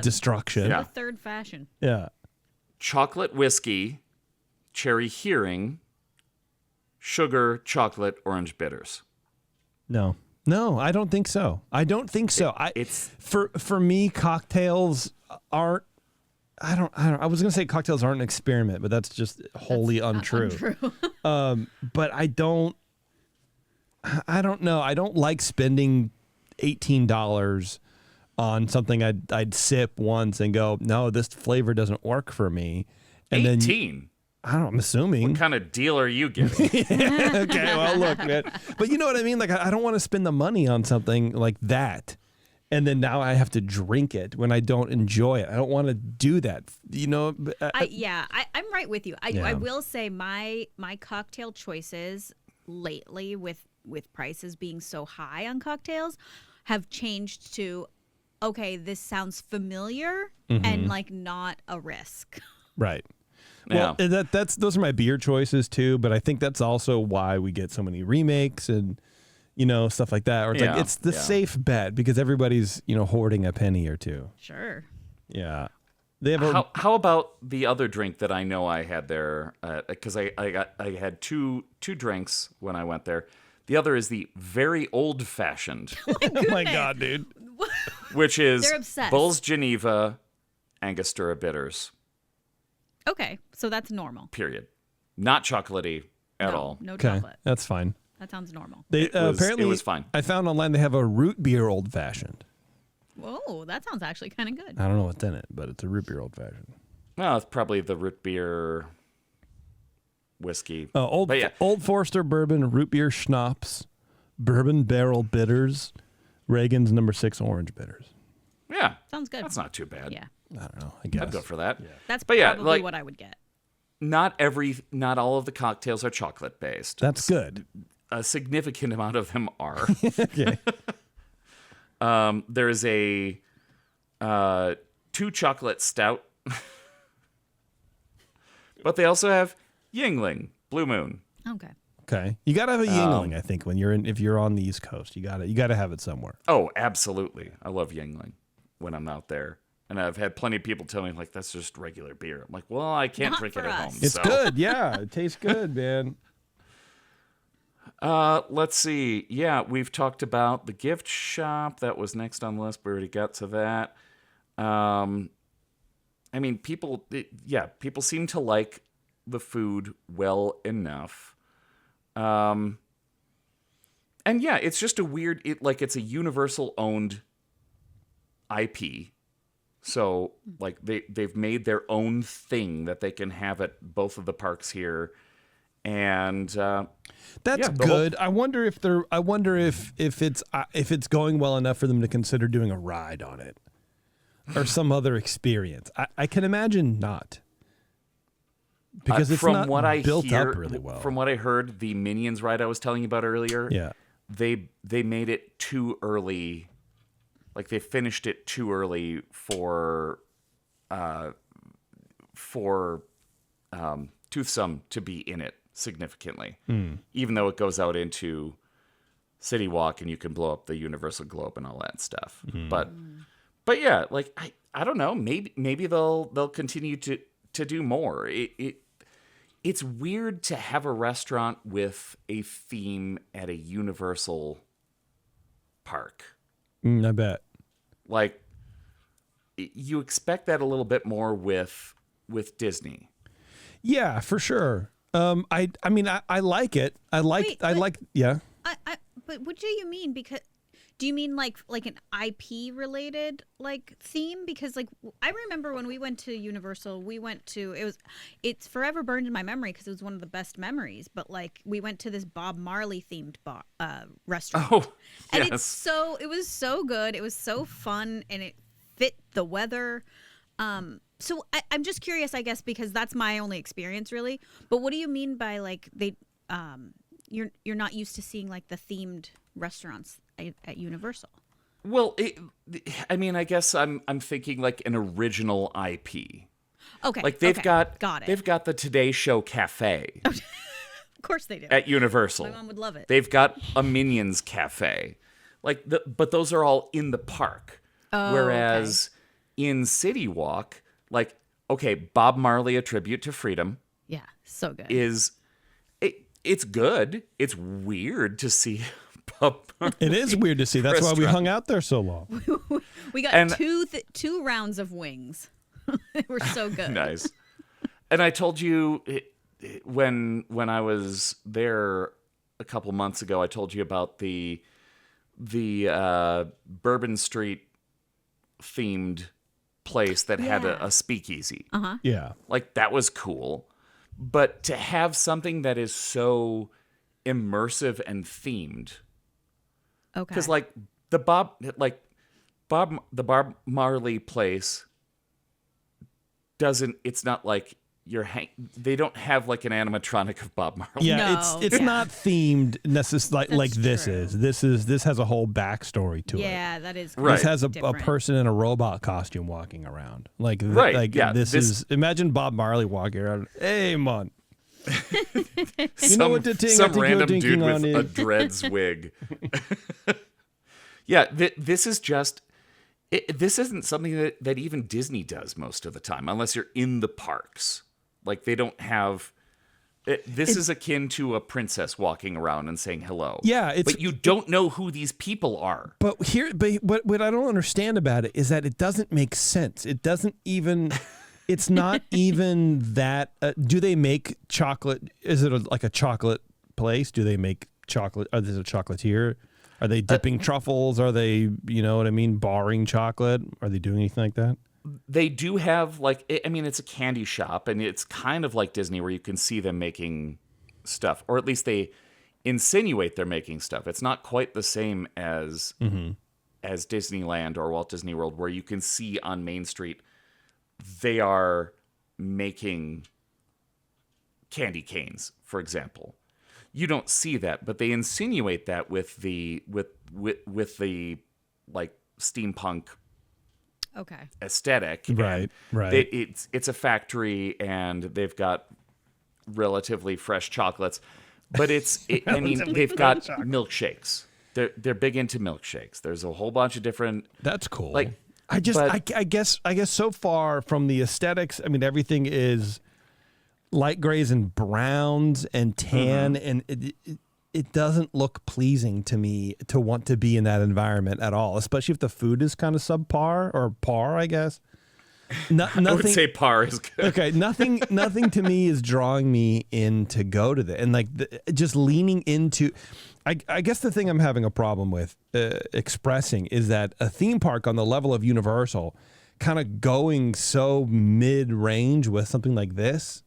Destruction. The third fashion. Yeah. Chocolate whiskey, cherry hearing, sugar, chocolate, orange bitters. No, I don't think so. For me, cocktails aren't. I don't. I was gonna say cocktails aren't an experiment, but that's just wholly untrue. But I don't know. I don't like spending $18 on something I'd sip once and go, no, this flavor doesn't work for me. And 18. Then I don't know, I'm assuming. What kind of deal are you getting? Okay, well, look, man. But you know what I mean? Like, I don't want to spend the money on something like that. And then now I have to drink it when I don't enjoy it. I don't want to do that. I'm right with you. I will say my cocktail choices lately with prices being so high on cocktails have changed to, okay, this sounds familiar and like not a risk. Right. Well, those are my beer choices too, but I think that's also why we get so many remakes and stuff like that. Or it's like it's the safe bet because everybody's hoarding a penny or two. Sure. Yeah. They have how about the other drink that I know I had there? Because I had two drinks when I went there. The other is the very old fashioned. Oh my God, dude. Which is They're obsessed. Bull's Geneva, Angostura bitters. Okay, so that's normal. Period. Not chocolatey at all. No Okay, chocolate. that's fine. That sounds normal. Apparently, it was fine. I found online they have a root beer old fashioned. Whoa, that sounds actually kind of good. I don't know what's in it, but it's a root beer old fashioned. Well, it's probably the root beer whiskey. Old Forester bourbon, root beer schnapps, bourbon barrel bitters, Reagan's No. 6 orange bitters. Yeah. Sounds good. That's not too bad. Yeah. I don't know. I guess I'd go for that. Yeah. That's probably what I would get. Not all of the cocktails are chocolate based. That's good. A significant amount of them are. Okay. There's a 2 chocolate stout. But they also have Yingling, Blue Moon. Okay. You got to have a Yingling, I think, if you're on the East Coast. You got to have it somewhere. Oh, absolutely. I love Yingling when I'm out there. And I've had plenty of people tell me, like, that's just regular beer. I'm like, well, I can't drink it at home. It's good. Yeah. It tastes good, man. Let's see. Yeah, we've talked about the gift shop. That was next on the list. We already got to that. People seem to like the food well enough. And yeah, it's just a weird, it's a Universal owned IP. So like they've made their own thing that they can have at both of the parks here. And that's good. I wonder if it's going well enough for them to consider doing a ride on it or some other experience. I can imagine not. because it's from not what I built hear, up really well. From what I heard, the Minions ride I was telling you about earlier, yeah. they made it too early. Like they finished it too early for Toothsome to be in it significantly, even though it goes out into City Walk and you can blow up the Universal Globe and all that stuff. But yeah, like I don't know. Maybe they'll continue to do more. It's weird to have a restaurant with a theme at a Universal park. I bet. Like you expect that a little bit more with Disney. Yeah, for sure. I mean, I like it. I like. Yeah. But what do you mean? Because do you mean like an IP related like theme? Because like I remember when we went to Universal, it's forever burned in my memory because it was one of the best memories. But like we went to this Bob Marley themed restaurant. Oh, and yes. it was so good. It was so fun, and it fit the weather. So I'm just curious, I guess, because that's my only experience really. But what do you mean by like you're not used to seeing like the themed restaurants at Universal? Well, I mean, I guess I'm thinking like an original IP. Okay. Like they've got it. They've got the Today Show Cafe. Of course they do. At Universal. My mom would love it. They've got a Minions Cafe. Like but those are all in the park. Oh, whereas in City Walk, like, okay, Bob Marley, A Tribute to Freedom. Yeah, so good. It's good. It's weird to see Bob Marley. It is weird to see. That's why we hung out there so long. We got two rounds of wings. They were so good. Nice. And I told you when I was there a couple months ago, I told you about the Bourbon Street themed place that had a speakeasy. Uh-huh. Yeah. Like that was cool. But to have something that is so immersive and themed. Okay. Because like the Bob Marley place it's not like they don't have like an animatronic of Bob Marley. Yeah, No. it's not themed necessarily like this true. is. This has a whole backstory to it. Yeah, that is Right. This has a different. person in a robot costume walking around. Like Right, like yeah, this is imagine Bob Marley walking around. Hey man. You know what the thing I some think you're random thinking dude on with a is? dreads wig. Yeah, this is just this isn't something that even Disney does most of the time, unless you're in the parks. Like they don't have. This is akin to a princess walking around and saying hello. Yeah, but you don't know who these people are. But what I don't understand about it is that it doesn't make sense. It doesn't even. It's not even that. Do they make chocolate? Is it like a chocolate place? Do they make chocolate? Is it a chocolatier? Are they dipping truffles? Are they, you know what I mean, barring chocolate? Are they doing anything like that? They do have like, I mean, it's a candy shop, and it's kind of like Disney where you can see them making stuff, or at least they insinuate they're making stuff. It's not quite the same as Disneyland or Walt Disney World, where you can see on Main Street they are making candy canes, for example. You don't see that, but they insinuate that with the like steampunk aesthetic. Right, right. It's a factory, and they've got relatively fresh chocolates, but I mean, they've got milkshakes. They're big into milkshakes. There's a whole bunch of different. That's cool. Like, I guess so far from the aesthetics, I mean, everything is light grays and browns and tan, and it doesn't look pleasing to me to want to be in that environment at all, especially if the food is kind of subpar or par, I guess. Nothing, I would say par is good. Okay, nothing to me is drawing me in to go to that, and like just leaning into. I guess the thing I'm having a problem with expressing is that a theme park on the level of Universal, kind of going so mid-range with something like this.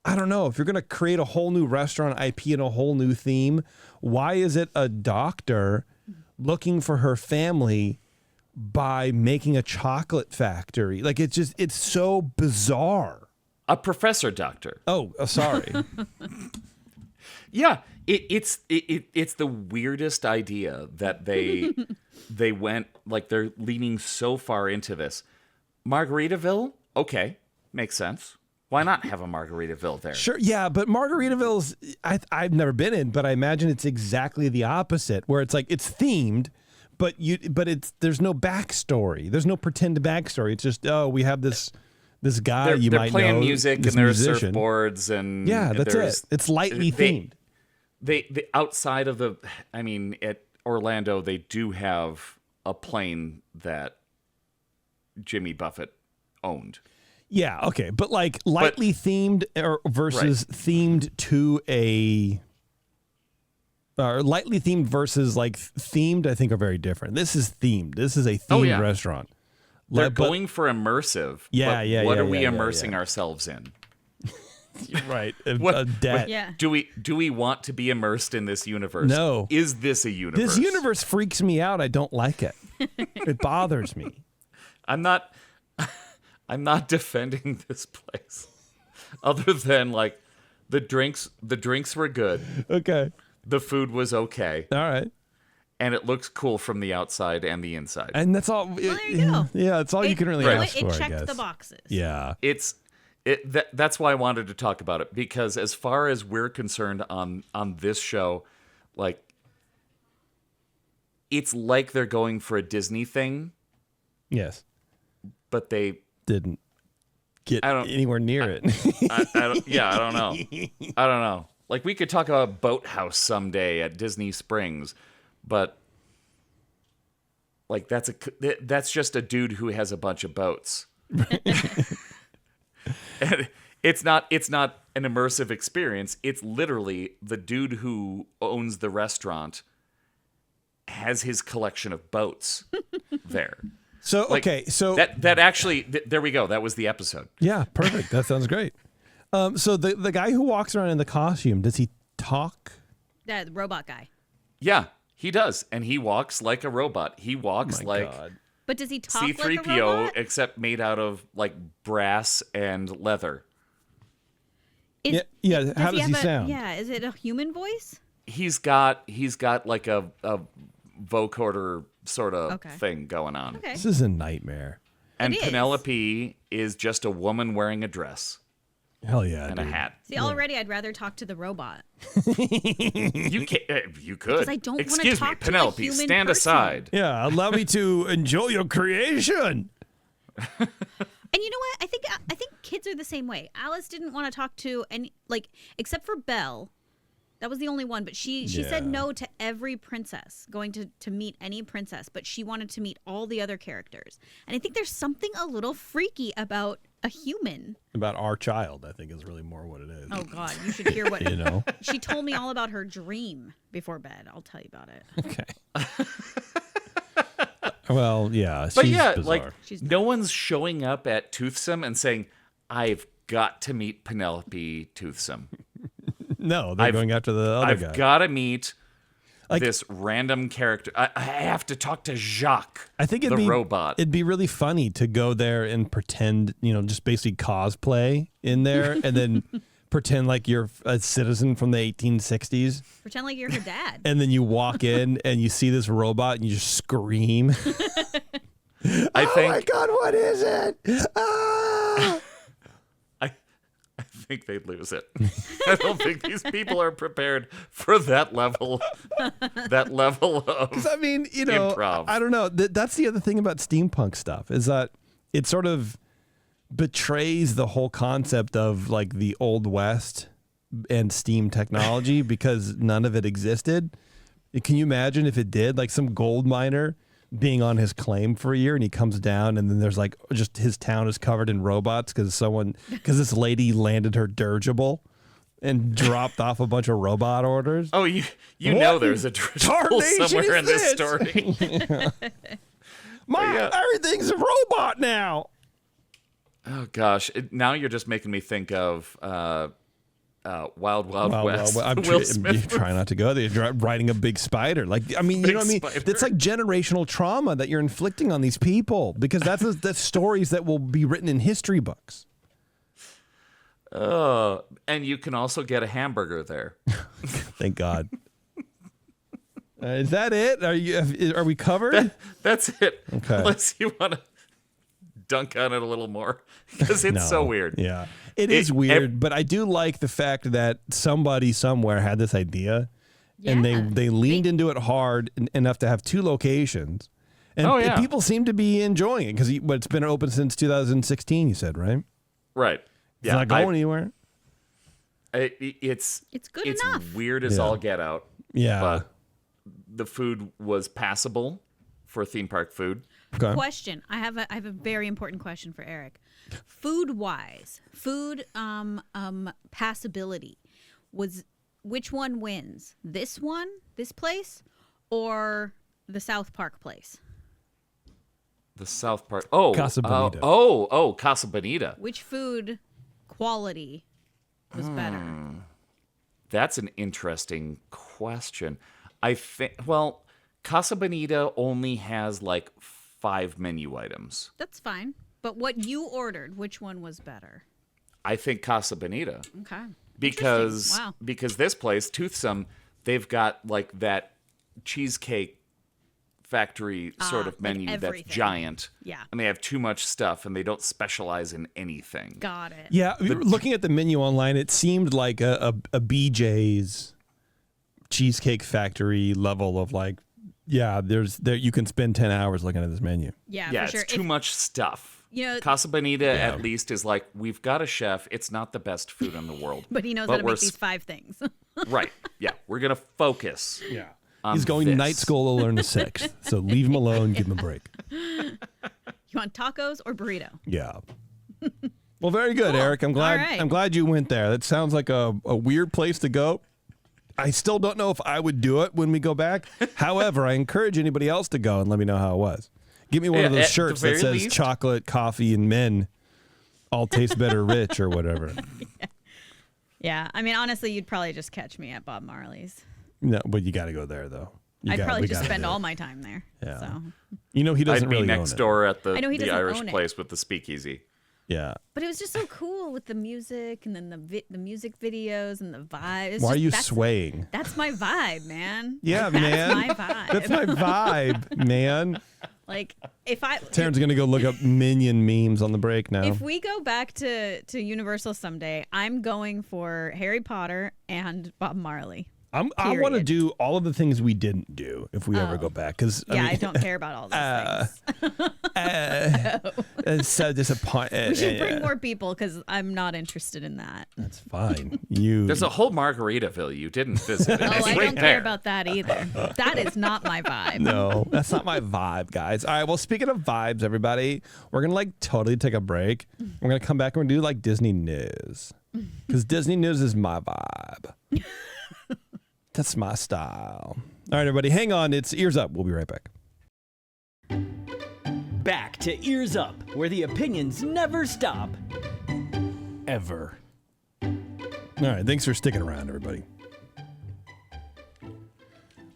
I don't know. If you're going to create a whole new restaurant IP and a whole new theme, why is it a doctor looking for her family by making a chocolate factory? Like it's so bizarre. A professor doctor. Oh, sorry. Yeah, it's the weirdest idea that they went, like, they're leaning so far into this. Margaritaville? Okay, makes sense. Why not have a Margaritaville there? Sure, yeah, but Margaritaville's I've never been in, but I imagine it's exactly the opposite, where it's like it's themed, but there's no backstory. There's no pretend backstory. It's just, oh, we have this guy they're might playing know, music this and there are musician. surfboards and Yeah, that's it. It's lightly themed. They outside of at Orlando they do have a plane that Jimmy Buffett owned. Yeah, okay, but like lightly themed versus themed to a lightly themed versus like themed, I think are very different. This is themed. This is a themed restaurant. They're going for immersive. Yeah, but yeah. What are we immersing ourselves in? Right. Do we want to be immersed in this universe? No. Is this a universe? This universe freaks me out. I don't like it. It bothers me. I'm not defending this place. Other than like the drinks were good. Okay. The food was okay. All right. And it looks cool from the outside and the inside. And that's all. Well, there you go. Yeah, it's all you can really ask for, It I checked guess. the boxes. Yeah. That's why I wanted to talk about it, because as far as we're concerned on this show, like, it's like they're going for a Disney thing. Yes. But they didn't get anywhere near it. I don't know. I don't know. Like, we could talk about Boathouse someday at Disney Springs, but like that's just a dude who has a bunch of boats. And it's not an immersive experience. It's literally the dude who owns the restaurant has his collection of boats there. So, like, okay, so that actually there we go. That was the episode. Yeah, perfect. That sounds great. So the guy who walks around in the costume, does he talk? The robot guy. Yeah, he does, and he walks like a robot. He walks like God. But does he talk C-3PO, like a robot? except made out of like brass and leather. Yeah. How does he sound? Yeah, is it a human voice? He's got like a vocoder sort of thing going on. Okay. This is a nightmare. And It is. Penelope is just a woman wearing a dress Hell yeah, and dude. a hat. See, already I'd rather talk to the robot. You could. Because I don't wanna Excuse me, talk to a Penelope, human stand person. aside. Yeah, allow me to enjoy your creation. And you know what? I think kids are the same way. Alice didn't want to talk to any, like, except for Belle. That was the only one, but she said no to every princess, going to meet any princess, but she wanted to meet all the other characters. And I think there's something a little freaky about a human. About our child, I think is really more what it is. Oh God, you should hear what You know? she told me all about her dream before bed. I'll tell you about it. Okay. Well, yeah, But she's yeah, bizarre. like no one's showing up at Toothsome and saying, "I've got to meet Penelope Toothsome." No, they're going after the other guy. I've got to meet this random character. I have to talk to Jacques, I think the robot. It'd be really funny to go there and pretend, just basically cosplay in there and then pretend like you're a citizen from the 1860s. Pretend like you're her dad. And then you walk in and you see this robot and you just scream. I think, oh my God, what is it? Ah! I think they'd lose it. I don't think these people are prepared for that level of I mean, improv. I don't know. That's the other thing about steampunk stuff is that it sort of betrays the whole concept of like the Old West and steam technology because none of it existed. Can you imagine if it did? Like some gold miner being on his claim for a year and he comes down and then there's like just his town is covered in robots because this lady landed her dirigible and dropped off a bunch of robot orders. Oh, you know there's a dirigible somewhere in this story. Everything's a robot now. Oh gosh, now you're just making me think of Wild West. I'm Will Smith. try not to go there. You're riding a big spider. Like, I mean, you know what I mean? Spider. That's like generational trauma that you're inflicting on these people because that's stories that will be written in history books. And you can also get a hamburger there. Thank God. Is that it? Are we covered? That's it. Okay. Unless you want to dunk on it a little more, because it's so weird. Yeah, it is weird, but I do like the fact that somebody somewhere had this idea, and they leaned into it hard enough to have 2 locations, and people seem to be enjoying it because it's been open since 2016. You said, right? Right. It's not going anywhere. It's good enough. It's weird as all get out. Yeah. But the food was passable for theme park food. Okay. Question. I have a very important question for Erik. Food-wise, passability, which one wins? This place, or the South Park place? The South Park. Oh, Casa Bonita. Casa Bonita. Which food quality was better? That's an interesting question. I think, Casa Bonita only has like 5 menu items. That's fine. But what you ordered, which one was better? I think Casa Bonita. Okay. Because this place, Toothsome, they've got like that cheesecake factory sort of menu like that's giant. Yeah. And they have too much stuff and they don't specialize in anything. Got it. Yeah, looking at the menu online, it seemed like a BJ's Cheesecake Factory level of like, you can spend 10 hours looking at this menu. Yeah, Yeah, for sure. it's too much stuff. You know, Casa Bonita at least is like, we've got a chef. It's not the best food in the world. but he knows how to make these 5 things. Right. Yeah. We're going to focus. Yeah. He's going to night school to learn the 6th. So leave him alone, give him a break. You want tacos or burrito? Yeah. Well, very good, Erik. I'm glad I'm glad you went there. That sounds like a weird place to go. I still don't know if I would do it when we go back. However, I encourage anybody else to go and let me know how it was. Give me one of those shirts that says chocolate, coffee, and men all taste better rich or whatever. Yeah. I mean, honestly, you'd probably just catch me at Bob Marley's. No, but you got to go there, though. I'd probably just spend all my time there. Yeah. So. You know, he doesn't really I'd be next door at the Irish own it. place with the speakeasy. Yeah. But it was just so cool with the music and then the music videos and the vibes. Why are you swaying? That's my vibe, man. Yeah, that's man. That's my vibe. That's my vibe, man. Like, if I... Taryn's going to go look up Minion memes on the break now. If we go back to Universal someday, I'm going for Harry Potter and Bob Marley. I want to do all of the things we didn't do if we ever go back. I don't care about all those things. It's so disappointing. We should bring more people because I'm not interested in that. That's fine. There's a whole Margaritaville you didn't visit. I right don't there. care about that either. That is not my vibe. No, that's not my vibe, guys. All right, well, speaking of vibes, everybody, we're going to like totally take a break. We're going to come back and we're going to do like Disney news because Disney news is my vibe. That's my style. All right, everybody, hang on. It's Ears Up. We'll be right back. Back to Ears Up, where the opinions never stop. Ever. All right, thanks for sticking around, everybody.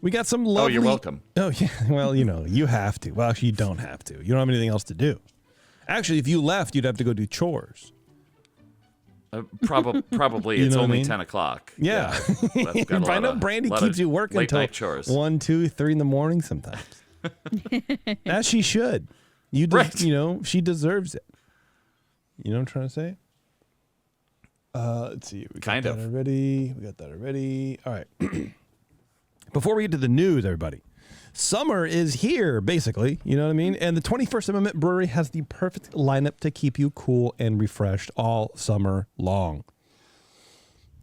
We got some lovely... Oh, you're welcome. Oh, yeah. Well, you have to. Well, actually, you don't have to. You don't have anything else to do. Actually, if you left, you'd have to go do chores. Probably. It's only 10 o'clock. Yeah. I know Brandy keeps you working until 1, 2, 3 in the morning sometimes. As she should. She deserves it. You know what I'm trying to say? Let's see. We got that already. All right. Before we get to the news, everybody. Summer is here, basically. You know what I mean? And the 21st Amendment Brewery has the perfect lineup to keep you cool and refreshed all summer long.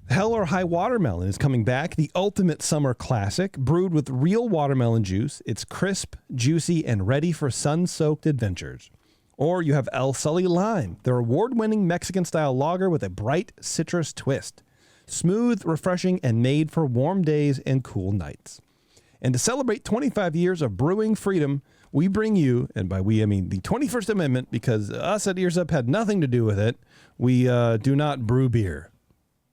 Hell or High Watermelon is coming back, the ultimate summer classic, brewed with real watermelon juice. It's crisp, juicy, and ready for sun-soaked adventures. Or you have El Sully Lime, their award-winning Mexican-style lager with a bright citrus twist. Smooth, refreshing, and made for warm days and cool nights. And to celebrate 25 years of brewing freedom, we bring you, and by we I mean the 21st Amendment, because us at Ears Up had nothing to do with it. We do not brew beer.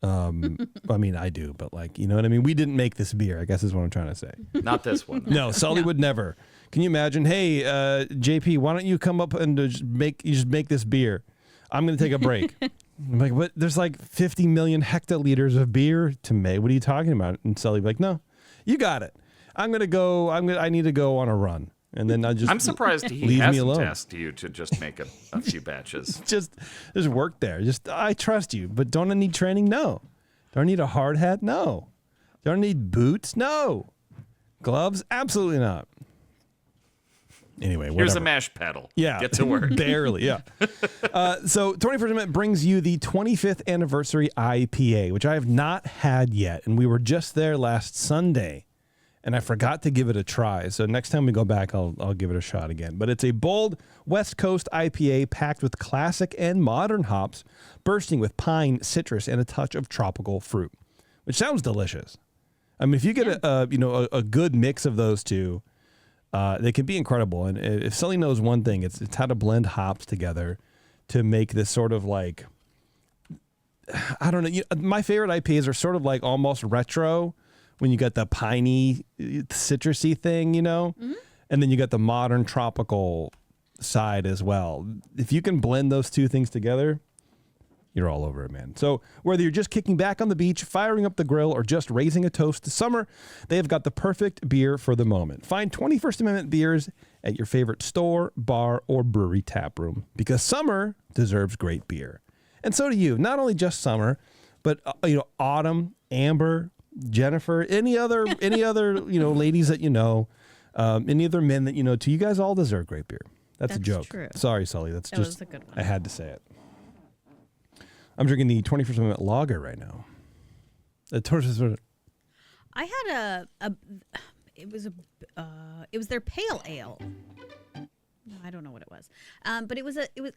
I mean, I do, but you know what I mean? We didn't make this beer, I guess is what I'm trying to say. Not this one. No, Sully would never. Can you imagine? Hey, JP, why don't you come up and just make this beer? I'm going to take a break. I'm like, but there's like 50 million hectoliters of beer to make. What are you talking about? And Sully'd be like, no, you got it. I need to go on a run. And then I'm surprised he leave me hasn't alone. asked you to just make a few batches. There's work there. I trust you, but don't I need training? No. Do I need a hard hat? No. Do I need boots? No. Gloves? Absolutely not. Anyway, whatever. Here's a mash pedal. Yeah. Get to work. Barely, yeah. So 21st Amendment brings you the 25th anniversary IPA, which I have not had yet. And we were just there last Sunday, and I forgot to give it a try. So next time we go back, I'll give it a shot again. But it's a bold West Coast IPA packed with classic and modern hops, bursting with pine, citrus, and a touch of tropical fruit, which sounds delicious. I mean, if you get a good mix of those two, they can be incredible. And if Sully knows one thing, it's how to blend hops together to make this sort of like, I don't know. My favorite IPAs are sort of like almost retro when you got the piney, citrusy thing, Mm-hmm. And then you got the modern tropical side as well. If you can blend those two things together, you're all over it, man. So whether you're just kicking back on the beach, firing up the grill, or just raising a toast to summer, they have got the perfect beer for the moment. Find 21st Amendment beers at your favorite store, bar, or brewery tap room, because summer deserves great beer. And so do you. Not only just summer, but Autumn, Amber, Jennifer, any other ladies that any other men that you know too. You guys all deserve great beer. That's a joke. True. Sorry, Sully. That was a good one. I had to say it. I'm drinking the 21st Amendment lager right now. I had it was their pale ale. No, I don't know what it was. But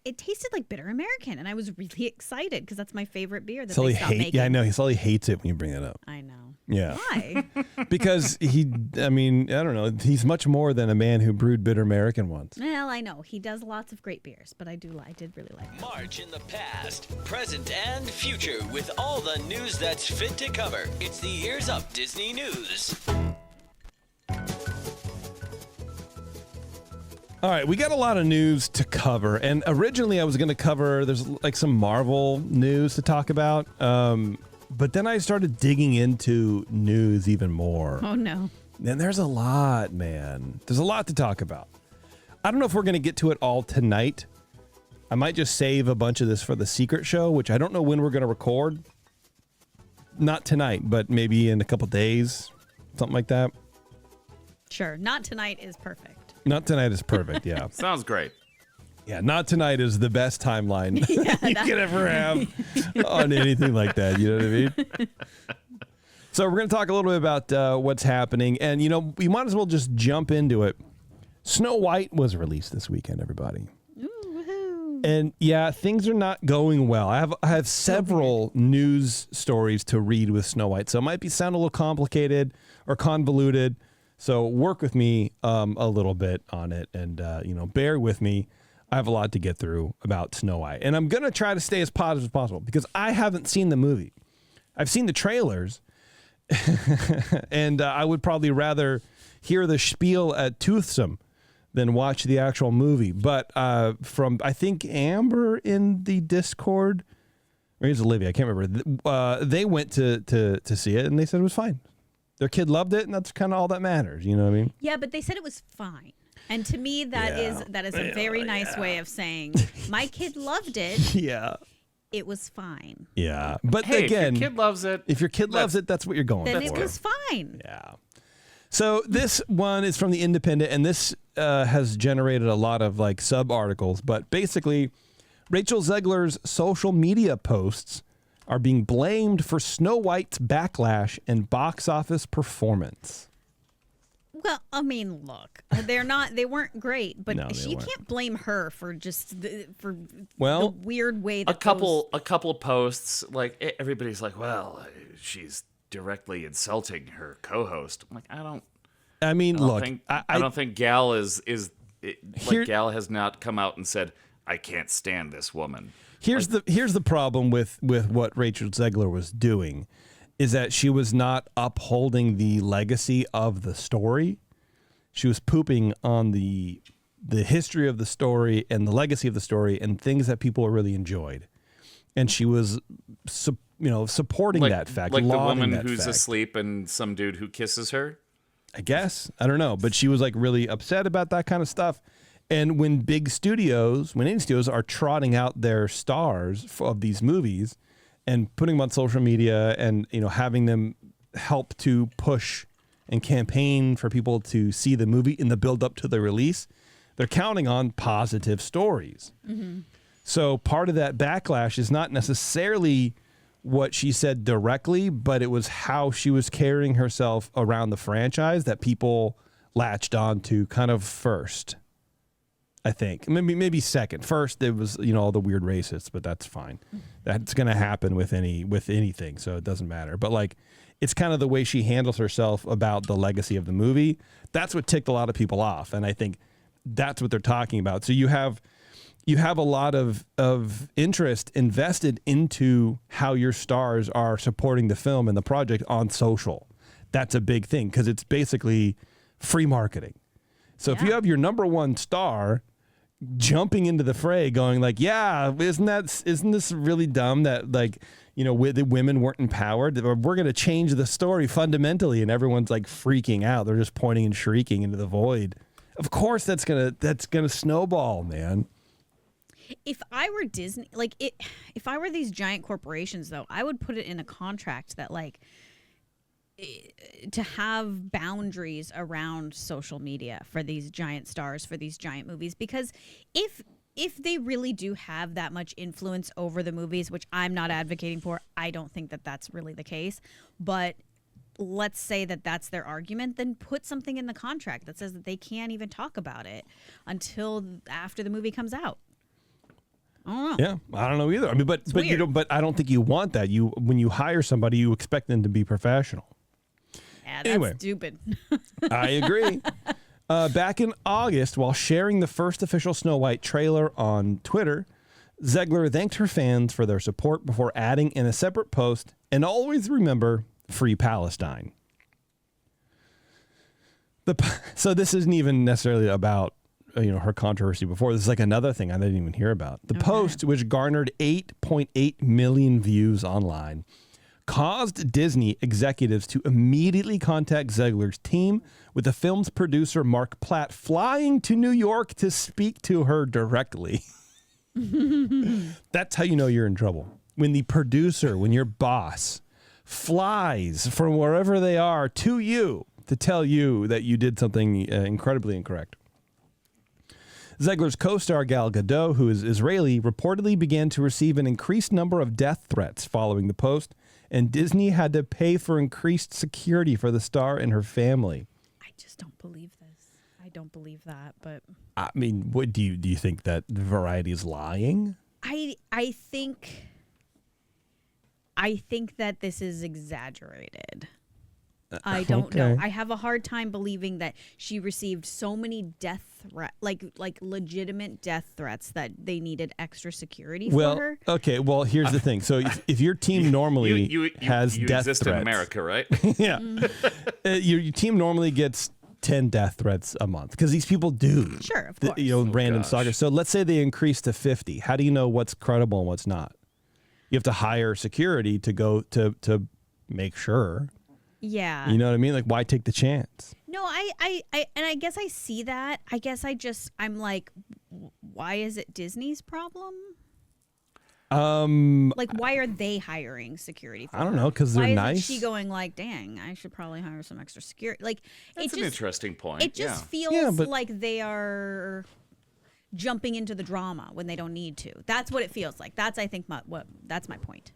it tasted like bitter American, and I was really excited because that's my favorite beer that they stopped making. Yeah, I know. Sully hates it when you bring it up. I know. Yeah. Why? Because I don't know. He's much more than a man who brewed bitter American once. Well, I know. He does lots of great beers, but I did really like it. March in the past, present, and future with all the news that's fit to cover. It's the EarzUp Disney News. All right, we got a lot of news to cover, and originally I was going to cover, there's like some Marvel news to talk about, but then I started digging into news even more. Oh, no. And there's a lot, man. There's a lot to talk about. I don't know if we're going to get to it all tonight. I might just save a bunch of this for the secret show, which I don't know when we're going to record. Not tonight, but maybe in a couple days, something like that. Sure, not tonight is perfect. Not tonight is perfect, yeah. Sounds great. Yeah, not tonight is the best timeline you could ever have on anything like that. You know what I mean? So we're going to talk a little bit about what's happening. And, we might as well just jump into it. Snow White was released this weekend, everybody. Ooh, woohoo. And, yeah, things are not going well. I have several news stories to read with Snow White. So it might sound a little complicated or convoluted. So work with me a little bit on it and, bear with me. I have a lot to get through about Snow White. And I'm going to try to stay as positive as possible because I haven't seen the movie. I've seen the trailers, and I would probably rather hear the spiel at Toothsome than watch the actual movie. But from, I think, Amber in the Discord, or it's Olivia, I can't remember. They went to see it, and they said it was fine. Their kid loved it, and that's kind of all that matters. You know what I mean? Yeah, but they said it was fine. And to me, that is a very nice way of saying, my kid loved it. Yeah. It was fine. Yeah. But Hey, again, if your kid loves it, that's what you're going Then for. it was fine. Yeah. So this one is from The Independent, and this has generated a lot of sub articles. But basically, Rachel Zegler's social media posts are being blamed for Snow White's backlash and box office performance. Well, I mean, look, they weren't great, but No, you weren't. can't blame her for just the Well, weird way that a couple of posts, everybody's like, well, she's directly insulting her co-host. I'm like, I don't think Gal Gal has not come out and said, I can't stand this woman. Here's the problem with what Rachel Zegler was doing is that she was not upholding the legacy of the story. She was pooping on the the history of the story and the legacy of the story and things that people really enjoyed. And she was, supporting that fact. Like the woman that who's fact. asleep and some dude who kisses her? I guess. I don't know. But she was like really upset about that kind of stuff. And when indie studios are trotting out their stars of these movies and putting them on social media and, having them help to push and campaign for people to see the movie in the build up to the release, they're counting on positive stories. Mm-hmm. So part of that backlash is not necessarily what she said directly, but it was how she was carrying herself around the franchise that people latched on to kind of first. I think maybe second. First, it was all the weird racists, but that's fine. That's going to happen with anything, so it doesn't matter. But like, it's kind of the way she handles herself about the legacy of the movie. That's what ticked a lot of people off, and I think that's what they're talking about. So you have a lot of interest invested into how your stars are supporting the film and the project on social. That's a big thing because it's basically free marketing. So if you have your number one star jumping into the fray going like, yeah, isn't this really dumb that like, the women weren't empowered? We're going to change the story fundamentally. And everyone's like freaking out. They're just pointing and shrieking into the void. Of course that's going to snowball, man. If I were Disney, if I were these giant corporations though, I would put it in a contract that like, to have boundaries around social media for these giant stars, for these giant movies, because if they really do have that much influence over the movies, which I'm not advocating for, I don't think that that's really the case, but let's say that that's their argument, then put something in the contract that says that they can't even talk about it until after the movie comes out. I don't know. Yeah, I don't know either. I mean, but you don't. But I don't think you want that. When you hire somebody, you expect them to be professional. Yeah, that's stupid. I agree. Back in August, while sharing the first official Snow White trailer on Twitter, Zegler thanked her fans for their support before adding in a separate post, "And always remember, free Palestine." So this isn't even necessarily about her controversy before. This is like another thing I didn't even hear about. The post, which garnered 8.8 million views online, caused Disney executives to immediately contact Zegler's team, with the film's producer, Mark Platt, flying to New York to speak to her directly. That's how you know you're in trouble. When the producer, when your boss flies from wherever they are to you to tell you that you did something incredibly incorrect. Zegler's co-star Gal Gadot, who is Israeli, reportedly began to receive an increased number of death threats following the post, and Disney had to pay for increased security for the star and her family. I just don't believe this. I don't believe that, but I mean, what do you think that Variety is lying? I think that this is exaggerated. I don't know. I have a hard time believing that she received so many death threats, like legitimate death threats, that they needed extra security for her. Okay, well, here's the thing. So if your team normally has you death exist threats, in America, right? Yeah, your team normally gets 10 death threats a month because these people do. Sure, of course. Random stalkers. So let's say they increase to 50. How do you know what's credible and what's not? You have to hire security to go to make sure. Yeah. You know what I mean? Like, why take the chance? No, I guess I see that. I guess I'm like, why is it Disney's problem? Like, why are they hiring security for I don't know, because they're nice. Why isn't she going like, dang, I should probably hire some extra security? Like, That's an interesting point. It just feels like they are jumping into the drama when they don't need to. That's what it feels like. That's, I think, that's my point.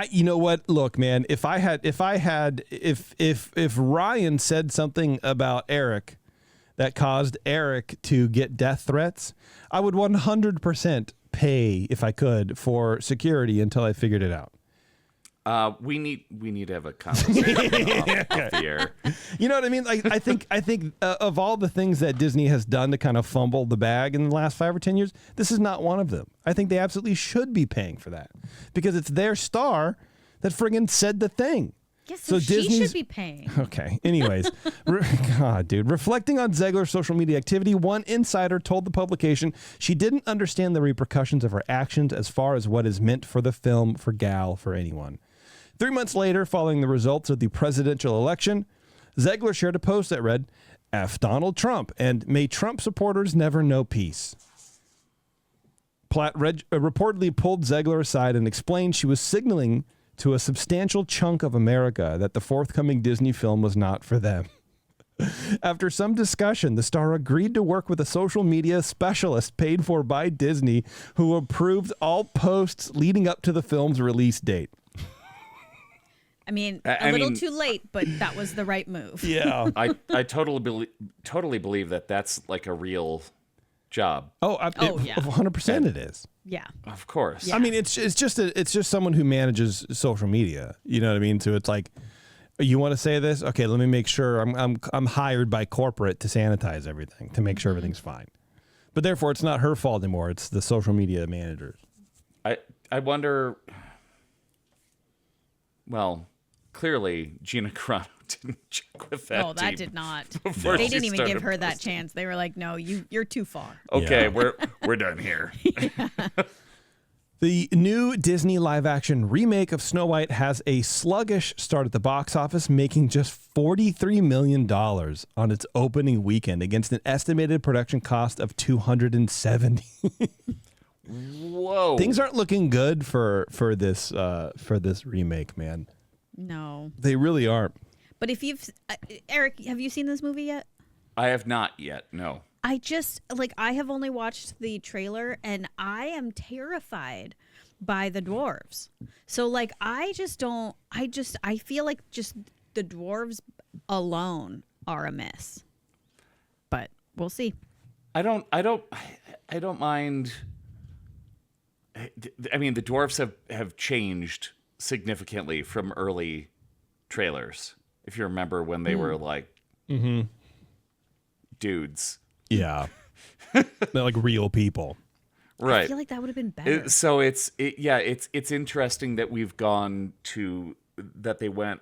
You know what? Look, man, if Ryan said something about Erik that caused Erik to get death threats, I would 100% pay, if I could, for security until I figured it out. We need to have a conversation off the air. You know what I mean? Like, I think of all the things that Disney has done to kind of fumble the bag in the last 5 or 10 years, this is not one of them. I think they absolutely should be paying for that because it's their star that friggin' said the thing. Yes, so she Disney's should be paying. Okay. Anyways, God, dude. Reflecting on Zegler's social media activity, one insider told the publication she didn't understand the repercussions of her actions as far as what is meant for the film, for Gal, for anyone. 3 months later, following the results of the presidential election, Zegler shared a post that read, F Donald Trump, and may Trump supporters never know peace. Platt reportedly pulled Zegler aside and explained she was signaling to a substantial chunk of America that the forthcoming Disney film was not for them. After some discussion, the star agreed to work with a social media specialist paid for by Disney who approved all posts leading up to the film's release date. I mean, a little too late, but that was the right move. Yeah. I totally believe that that's like a real job. Yeah. 100% it is. Yeah. Of course. Yeah. I mean, it's just someone who manages social media. You know what I mean? So it's like, you want to say this? Okay, let me make sure I'm hired by corporate to sanitize everything, to make sure everything's fine. But therefore, it's not her fault anymore. It's the social media managers. I wonder. Well, clearly Gina Carano didn't check with that. No, that team did not. before They she didn't even started give her that posting. chance. They were like, "No, you're too far." Okay, Yeah. we're done here. The new Disney live-action remake of Snow White has a sluggish start at the box office, making just $43 million on its opening weekend against an estimated production cost of $270. Whoa. Things aren't looking good for this remake, man. No. They really aren't. But if you've Eric, have you seen this movie yet? I have not yet. No. I have only watched the trailer and I am terrified by the dwarves. So I feel like just the dwarves alone are a miss. But we'll see. I don't mind. I mean, the dwarfs have changed significantly from early trailers. If you remember when they were like dudes. Yeah. They're like real people. Right. I feel like that would have been better. So it's interesting that we've gone to that they went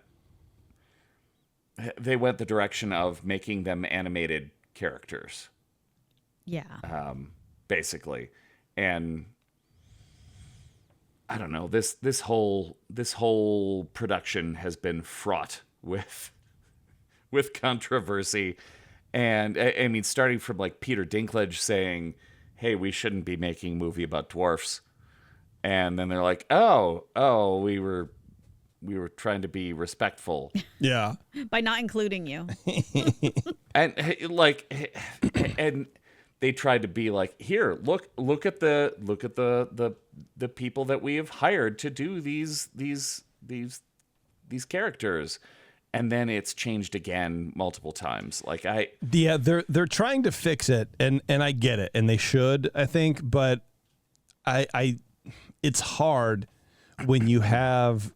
the direction of making them animated characters. Yeah. Basically. And I don't know, this whole production has been fraught with controversy. And I mean, starting from like Peter Dinklage saying, "Hey, we shouldn't be making a movie about dwarfs," and then they're like, "Oh, we were trying to be respectful," Yeah. By not including you. and and they tried to be like, "Here, look at the people that we have hired to do these characters." And then it's changed again multiple times. Yeah, they're trying to fix it, and I get it, and they should, I think, but I it's hard when you have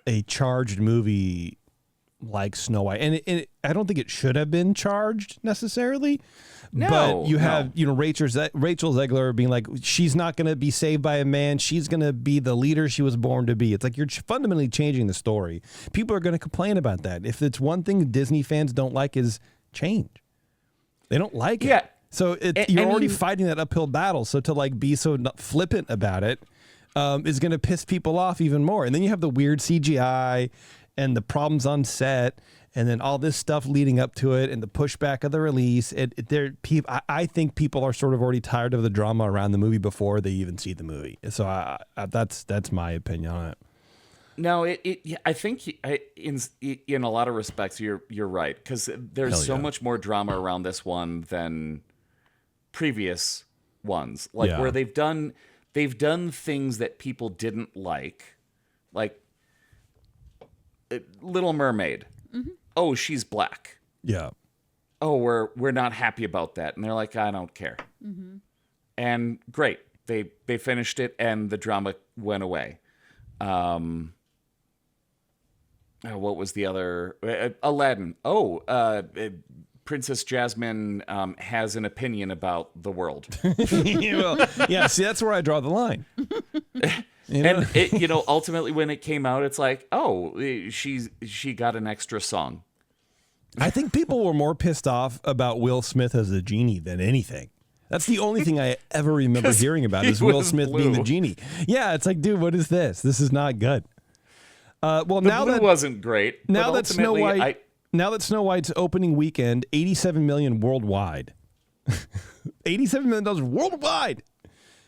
a charged movie like Snow White, and I don't think it should have been charged necessarily. No, but you have Rachel Zegler being like, she's not going to be saved by a man. She's going to be the leader she was born to be. It's like you're fundamentally changing the story. People are going to complain about that. If it's one thing Disney fans don't like is change. They don't like it. Yeah. So you're already fighting that uphill battle. So to be so flippant about it is going to piss people off even more. And then you have the weird CGI and the problems on set. And then all this stuff leading up to it and the pushback of the release. I think people are sort of already tired of the drama around the movie before they even see the movie. So that's my opinion on it. No, I think in a lot of respects you're right, because there's so much more drama around this one than previous ones, where they've done things that people didn't like Little Mermaid. Mm-hmm. Oh, she's black. Yeah. Oh, we're not happy about that, and they're like, I don't care. Mm-hmm. And great, they finished it, and the drama went away. What was the other? Aladdin. Princess Jasmine has an opinion about the world. Well, yeah, see, that's where I draw the line. You know? And it, ultimately when it came out, it's like, oh, she got an extra song. I think people were more pissed off about Will Smith as the genie than anything. That's the only thing I ever remember hearing about is Will Smith being the genie. Yeah, it's like, dude, what is this? This is not good. Now that wasn't great. Now that Snow White's opening weekend, $87 million worldwide. $87 million worldwide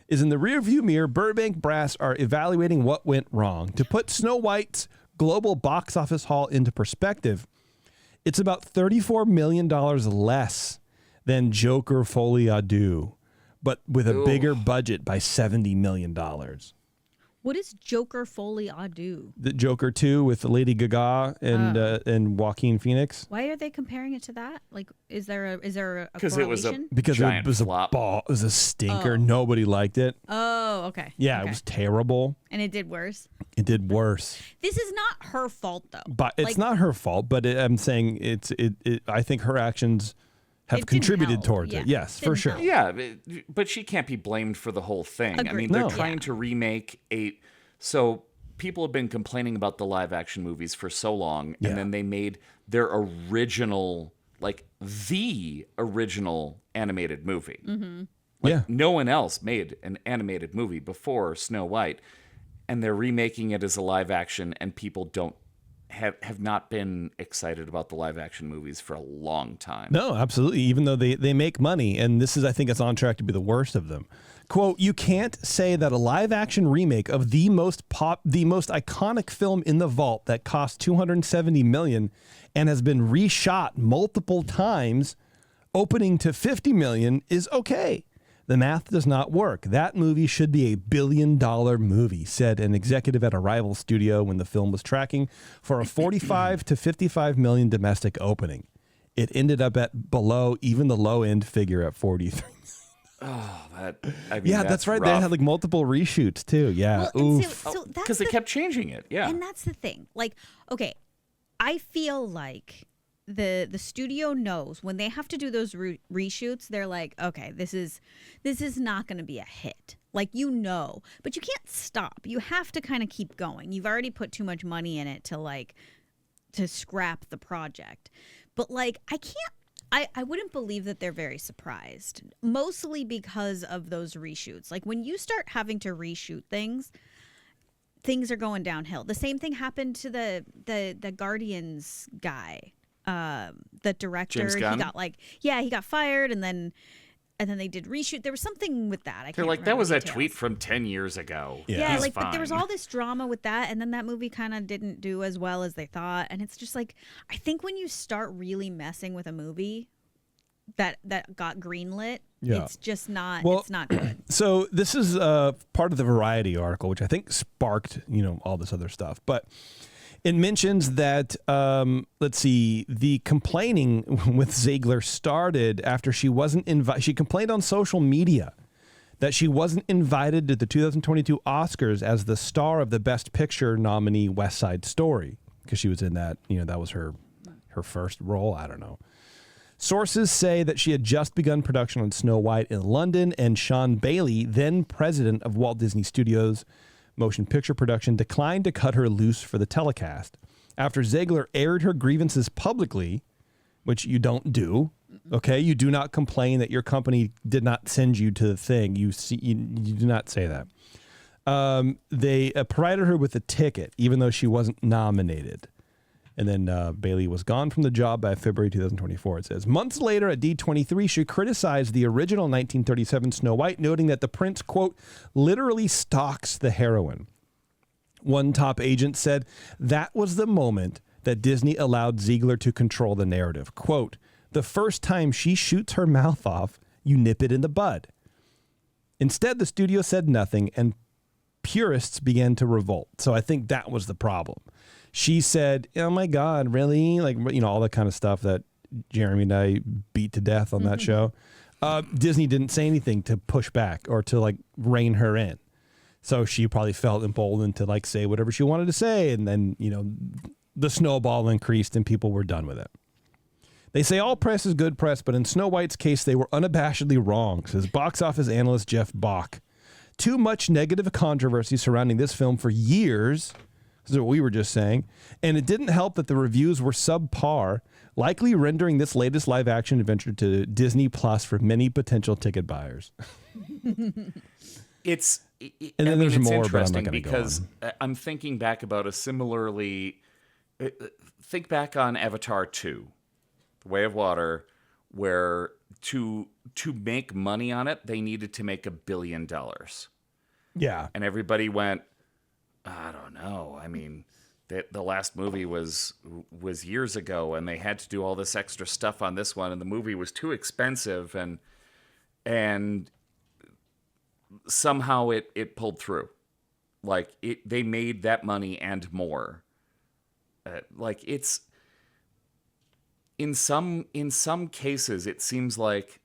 is in the rearview mirror. Burbank brass are evaluating what went wrong. To put Snow White's global box office haul into perspective, it's about $34 million less than Joker Folie à Deux, but with a bigger budget by $70 million. What is Joker Folie à Deux? The Joker 2 with Lady Gaga and Joaquin Phoenix. Why are they comparing it to that? Like, is there a Because it was a Because it was flop. It was a stinker. Nobody liked it. Oh, okay. Yeah, okay. It was terrible. And it did worse. It did worse. This is not her fault, though. But it's not her fault. But I'm saying I think her actions have contributed towards it. Yes, for sure. Help. Yeah, but she can't be blamed for the whole thing. Agreed. I mean, they're trying to remake so people have been complaining about the live action movies for so long, and then they made their original, like the original animated movie. Mm-hmm. No one else made an animated movie before Snow White, and they're remaking it as a live action, and people have not been excited about the live action movies for a long time. No, absolutely. Even though they make money, and this is, I think, it's on track to be the worst of them. Quote, you can't say that a live action remake of the most iconic film in the vault that cost $270 million and has been reshot multiple times, opening to $50 million is okay. The math does not work. That movie should be a $1 billion movie, said an executive at a rival studio when the film was tracking for a 45 to 55 million domestic opening. It ended up at below even the low end figure at 43. Oh, that's right. Rough. They had like multiple reshoots too. Yeah, well, because they kept changing it. Yeah, and that's the thing. Like, okay, I feel like the studio knows when they have to do those reshoots. They're like, okay, this is not going to be a hit. Like, but you can't stop. You have to kind of keep going. You've already put too much money in it to scrap the project. But like, I wouldn't believe that they're very surprised, mostly because of those reshoots. Like, when you start having to reshoot things are going downhill. The same thing happened to the Guardians guy, the director. James Gunn? He got fired, and then they did reshoot. There was something with that. They're like, that was a tweet from 10 years ago. Yeah, He's but there was fine. all this drama with that, and then that movie kind of didn't do as well as they thought. And it's just like, I think when you start really messing with a movie that got greenlit, it's just not. It's not good. So this is part of the Variety article, which I think sparked all this other stuff, but. It mentions that, the complaining with Ziegler started after she wasn't invited. She complained on social media that she wasn't invited to the 2022 Oscars as the star of the Best Picture nominee West Side Story, because she was in that, that was her first role. I don't know. Sources say that she had just begun production on Snow White in London, and Sean Bailey, then president of Walt Disney Studios Motion Picture Production, declined to cut her loose for the telecast. After Ziegler aired her grievances publicly, which you don't do, okay? You do not complain that your company did not send you to the thing. You do not say that. They provided her with a ticket, even though she wasn't nominated. And then Bailey was gone from the job by February 2024, it says. Months later at D23, she criticized the original 1937 Snow White, noting that the prince, quote, literally stalks the heroine. One top agent said that was the moment that Disney allowed Ziegler to control the narrative. Quote, the first time she shoots her mouth off, you nip it in the bud. Instead, the studio said nothing, and purists began to revolt. So I think that was the problem. She said, oh my God, really? Like, all that kind of stuff that Jeremy and I beat to death on that show. Disney didn't say anything to push back or to rein her in. So she probably felt emboldened to say whatever she wanted to say. And then, the snowball increased and people were done with it. They say all press is good press, but in Snow White's case, they were unabashedly wrong, says box office analyst Jeff Bach too much negative controversy surrounding this film for years. This is what we were just saying. And it didn't help that the reviews were subpar, likely rendering this latest live-action adventure to Disney Plus for many potential ticket buyers. It's there's more, but I'm not interesting gonna go because I'm thinking back about a similarly. Think back on Avatar 2, The Way of Water, where to make money on it, they needed to make $1 billion. Yeah. And everybody went, I don't know. I mean, the last movie was years ago, and they had to do all this extra stuff on this one, and the movie was too expensive, and somehow it pulled through. Like they made that money and more. Like it's in some cases, it seems like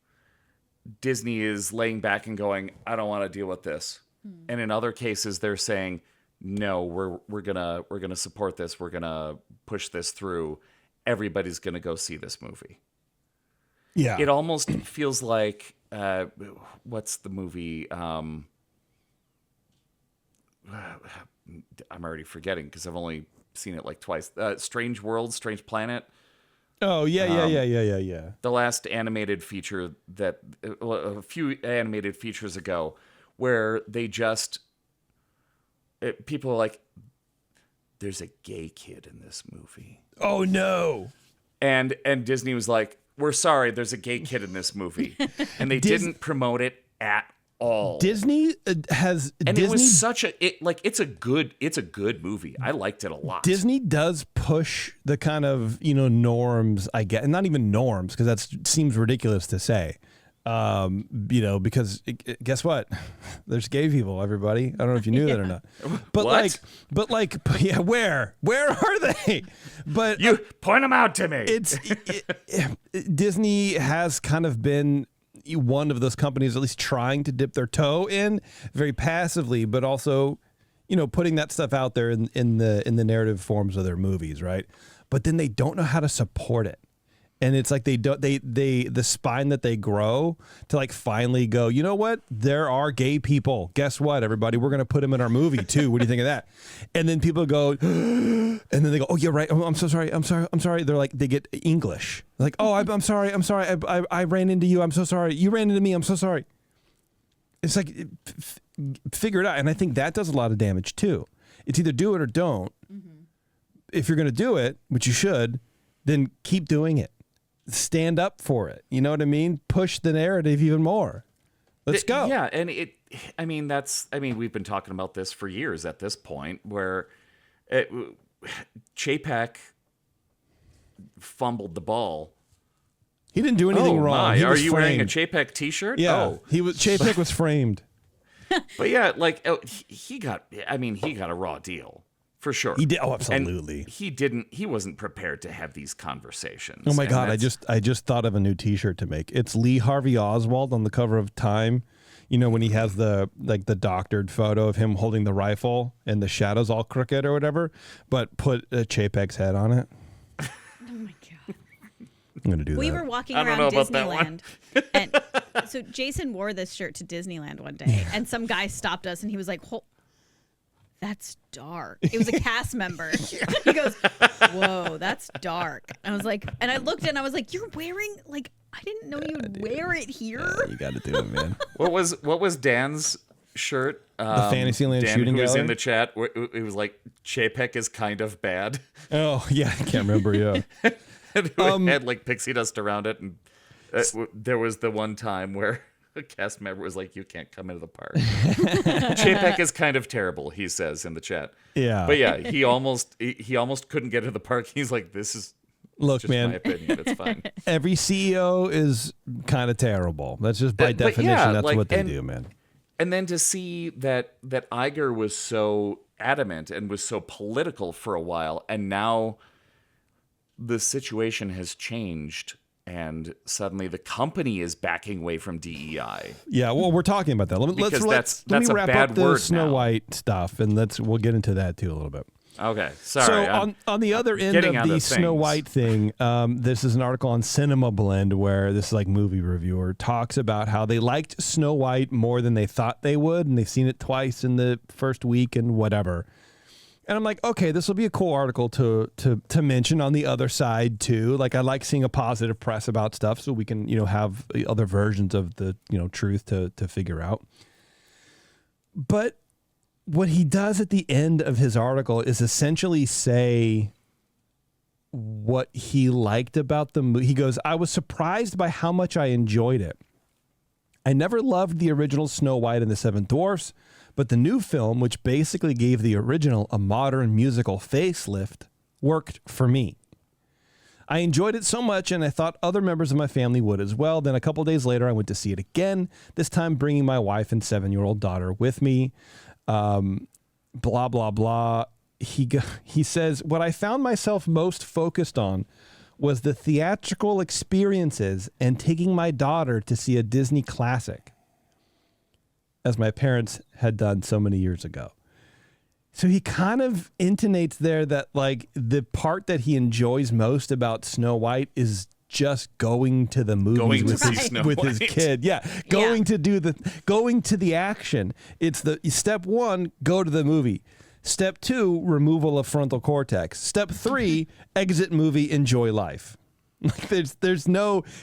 Disney is laying back and going, I don't want to deal with this. And in other cases, they're saying, no, we're gonna support this. We're gonna push this through. Everybody's gonna go see this movie. Yeah. It almost feels like what's the movie? I'm already forgetting because I've only seen it like twice. Strange World, Strange Planet. Oh, yeah. The last animated feature that a few animated features ago, where they just people are like, "There's a gay kid in this movie." Oh no! And Disney was like, "We're sorry, there's a gay kid in this movie," and they didn't promote it at all. Disney has, and Disney, it was such it's a good movie. I liked it a lot. Disney does push the kind of norms, I get, and not even norms because that seems ridiculous to say. Because guess what? There's gay people, everybody. I don't know if you knew that or not. But what? Yeah, where are they? But you point them out to me. Disney has kind of been one of those companies at least trying to dip their toe in very passively, but also, putting that stuff out there in the narrative forms of their movies, right? But then they don't know how to support it. And it's like the spine that they grow to like finally go, you know what? There are gay people. Guess what, everybody? We're going to put them in our movie too. What do you think of that? And then people go, and then they go, oh, yeah, right. Oh, I'm so sorry. I'm sorry. They're like, they get English. They're like, oh, I'm sorry. I ran into you. I'm so sorry. You ran into me. I'm so sorry. It's like, figure it out. And I think that does a lot of damage too. It's either do it or don't. Mm-hmm. If you're going to do it, which you should, then keep doing it. Stand up for it. You know what I mean? Push the narrative even more. Let's go. Yeah, and we've been talking about this for years at this point, where Chapek fumbled the ball. He didn't do anything wrong. Are you wearing a Chapek t-shirt? Yeah, Chapek was framed. But yeah, he got a raw deal. For sure. He did. Oh, absolutely. And he wasn't prepared to have these conversations. Oh my God. I just thought of a new t-shirt to make. It's Lee Harvey Oswald on the cover of Time. When he has the doctored photo of him holding the rifle and the shadow's all crooked or whatever, but put Chapek's head on it. Oh my God. I'm going to do that. We were walking around Disneyland. And so Jason wore this shirt to Disneyland one day, and some guy stopped us and he was like, that's dark. It was a cast member. He goes, whoa, that's dark. I was like, and I looked and I was like, you're wearing, like, I didn't know you'd wear it here. Yeah, you got to do it, man. What was Dan's shirt? The Fantasyland Dan, shooting who was gallery? in the chat. It was like, Chapek is kind of bad. Oh, yeah. I can't remember, yeah. And it had like pixie dust around it. And there was the one time where a cast member was like, you can't come into the park. Chapek is kind of terrible, he says in the chat. Yeah. But yeah, he almost couldn't get into the park. He's like, this is just man, my opinion. It's fine. Every CEO is kind of terrible. That's just by definition, yeah, that's what they do, man. And then to see that Iger was so adamant and was so political for a while, and now the situation has changed. And suddenly the company is backing away from DEI. Yeah, well, we're talking about that. Let me that's wrap a up bad the word Snow now. White stuff, and we'll get into that too a little bit. Okay, sorry. So on the other end getting of out the of Snow things. White thing, this is an article on Cinema Blend where this like movie reviewer talks about how they liked Snow White more than they thought they would, and they've seen it twice in the first week and whatever. And I'm like, okay, this will be a cool article to mention on the other side too. Like I like seeing a positive press about stuff so we can, have other versions of the, truth to figure out. But what he does at the end of his article is essentially say what he liked about the movie. He goes, I was surprised by how much I enjoyed it. I never loved the original Snow White and the Seven Dwarfs, but the new film, which basically gave the original a modern musical facelift, worked for me. I enjoyed it so much, and I thought other members of my family would as well. Then a couple days later, I went to see it again, this time bringing my wife and 7-year-old daughter with me. Blah, blah, blah. He says, what I found myself most focused on was the theatrical experiences and taking my daughter to see a Disney classic, as my parents had done so many years ago. So he kind of intonates there that like the part that he enjoys most about Snow White is just going to the movies with his kid. Yeah. Going to the action. It's the step 1, go to the movie. Step 2, removal of frontal cortex. Step 3, exit movie, enjoy life. Like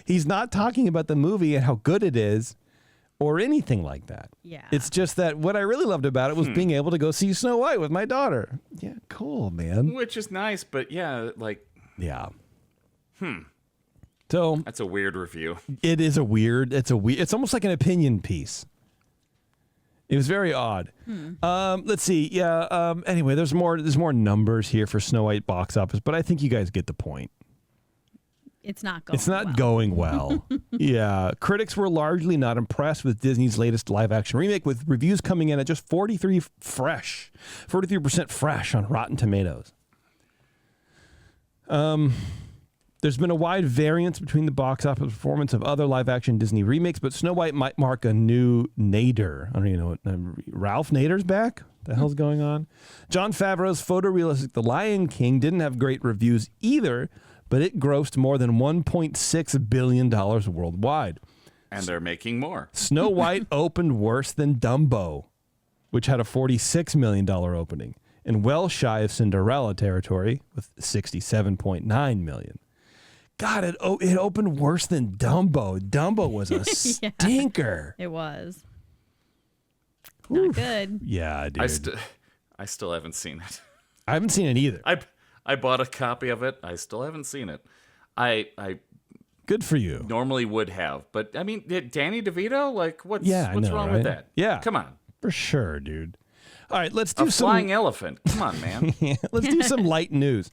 he's not talking about the movie and how good it is or anything like that. Yeah. It's just that what I really loved about it was being able to go see Snow White with my daughter. Yeah, cool, man. Which is nice, but yeah, like... Yeah. So that's a weird review. It's almost like an opinion piece. It was very odd. Let's see. Yeah. Anyway, there's more numbers here for Snow White box office, but I think you guys get the point. It's not going. It's not going well. Yeah. Critics were largely not impressed with Disney's latest live-action remake, with reviews coming in at just 43% fresh on Rotten Tomatoes. There's been a wide variance between the box office performance of other live-action Disney remakes, but Snow White might mark a new nadir. I don't even know what Ralph Nader's back? What the hell's going on? Jon Favreau's photorealistic The Lion King didn't have great reviews either, but it grossed more than $1.6 billion worldwide. And they're making more. Snow White opened worse than Dumbo, which had a $46 million opening, and well shy of Cinderella territory with $67.9 million. God, it opened worse than Dumbo. Dumbo was a stinker. It was. Not good. Yeah, dude. I still haven't seen it. I haven't seen it either. I bought a copy of it. I still haven't seen it. I Good for you. Normally would have, but I mean, Danny DeVito, like what's wrong right? with that? Yeah, come on, for sure, dude. All right, let's do some flying elephant. Come on, man. Let's do some light news.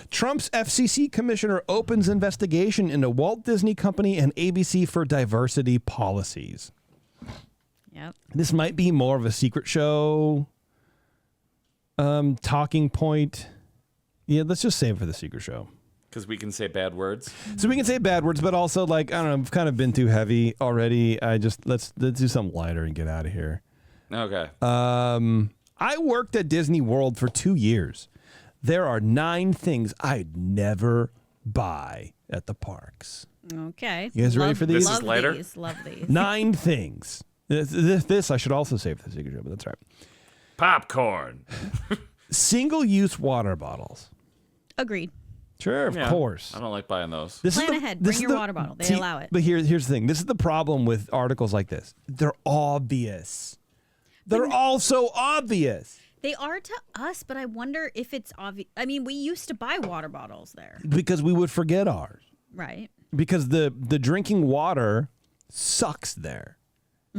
Trump's FCC commissioner opens investigation into Walt Disney Company and ABC for diversity policies. Yep. This might be more of a secret show talking point. Yeah, let's just save it for the secret show. Because we can say bad words. So we can say bad words, but also like, I don't know, I've kind of been too heavy already. Let's do something lighter and get out of here. Okay. I worked at Disney World for 2 years. There are 9 things I'd never buy at the parks. Okay. You guys ready for these? This is lighter? Love these. 9 things. This I should also save for the secret show, but that's right. Popcorn. Single-use water bottles. Agreed. Sure, of course. I don't like buying those. Plan ahead. Bring your water bottle. They allow it. But here's the thing. This is the problem with articles like this. They're obvious. They're all so obvious. They are to us, but I wonder if it's obvious. I mean, we used to buy water bottles there. Because we would forget ours. Right. Because the drinking water sucks there.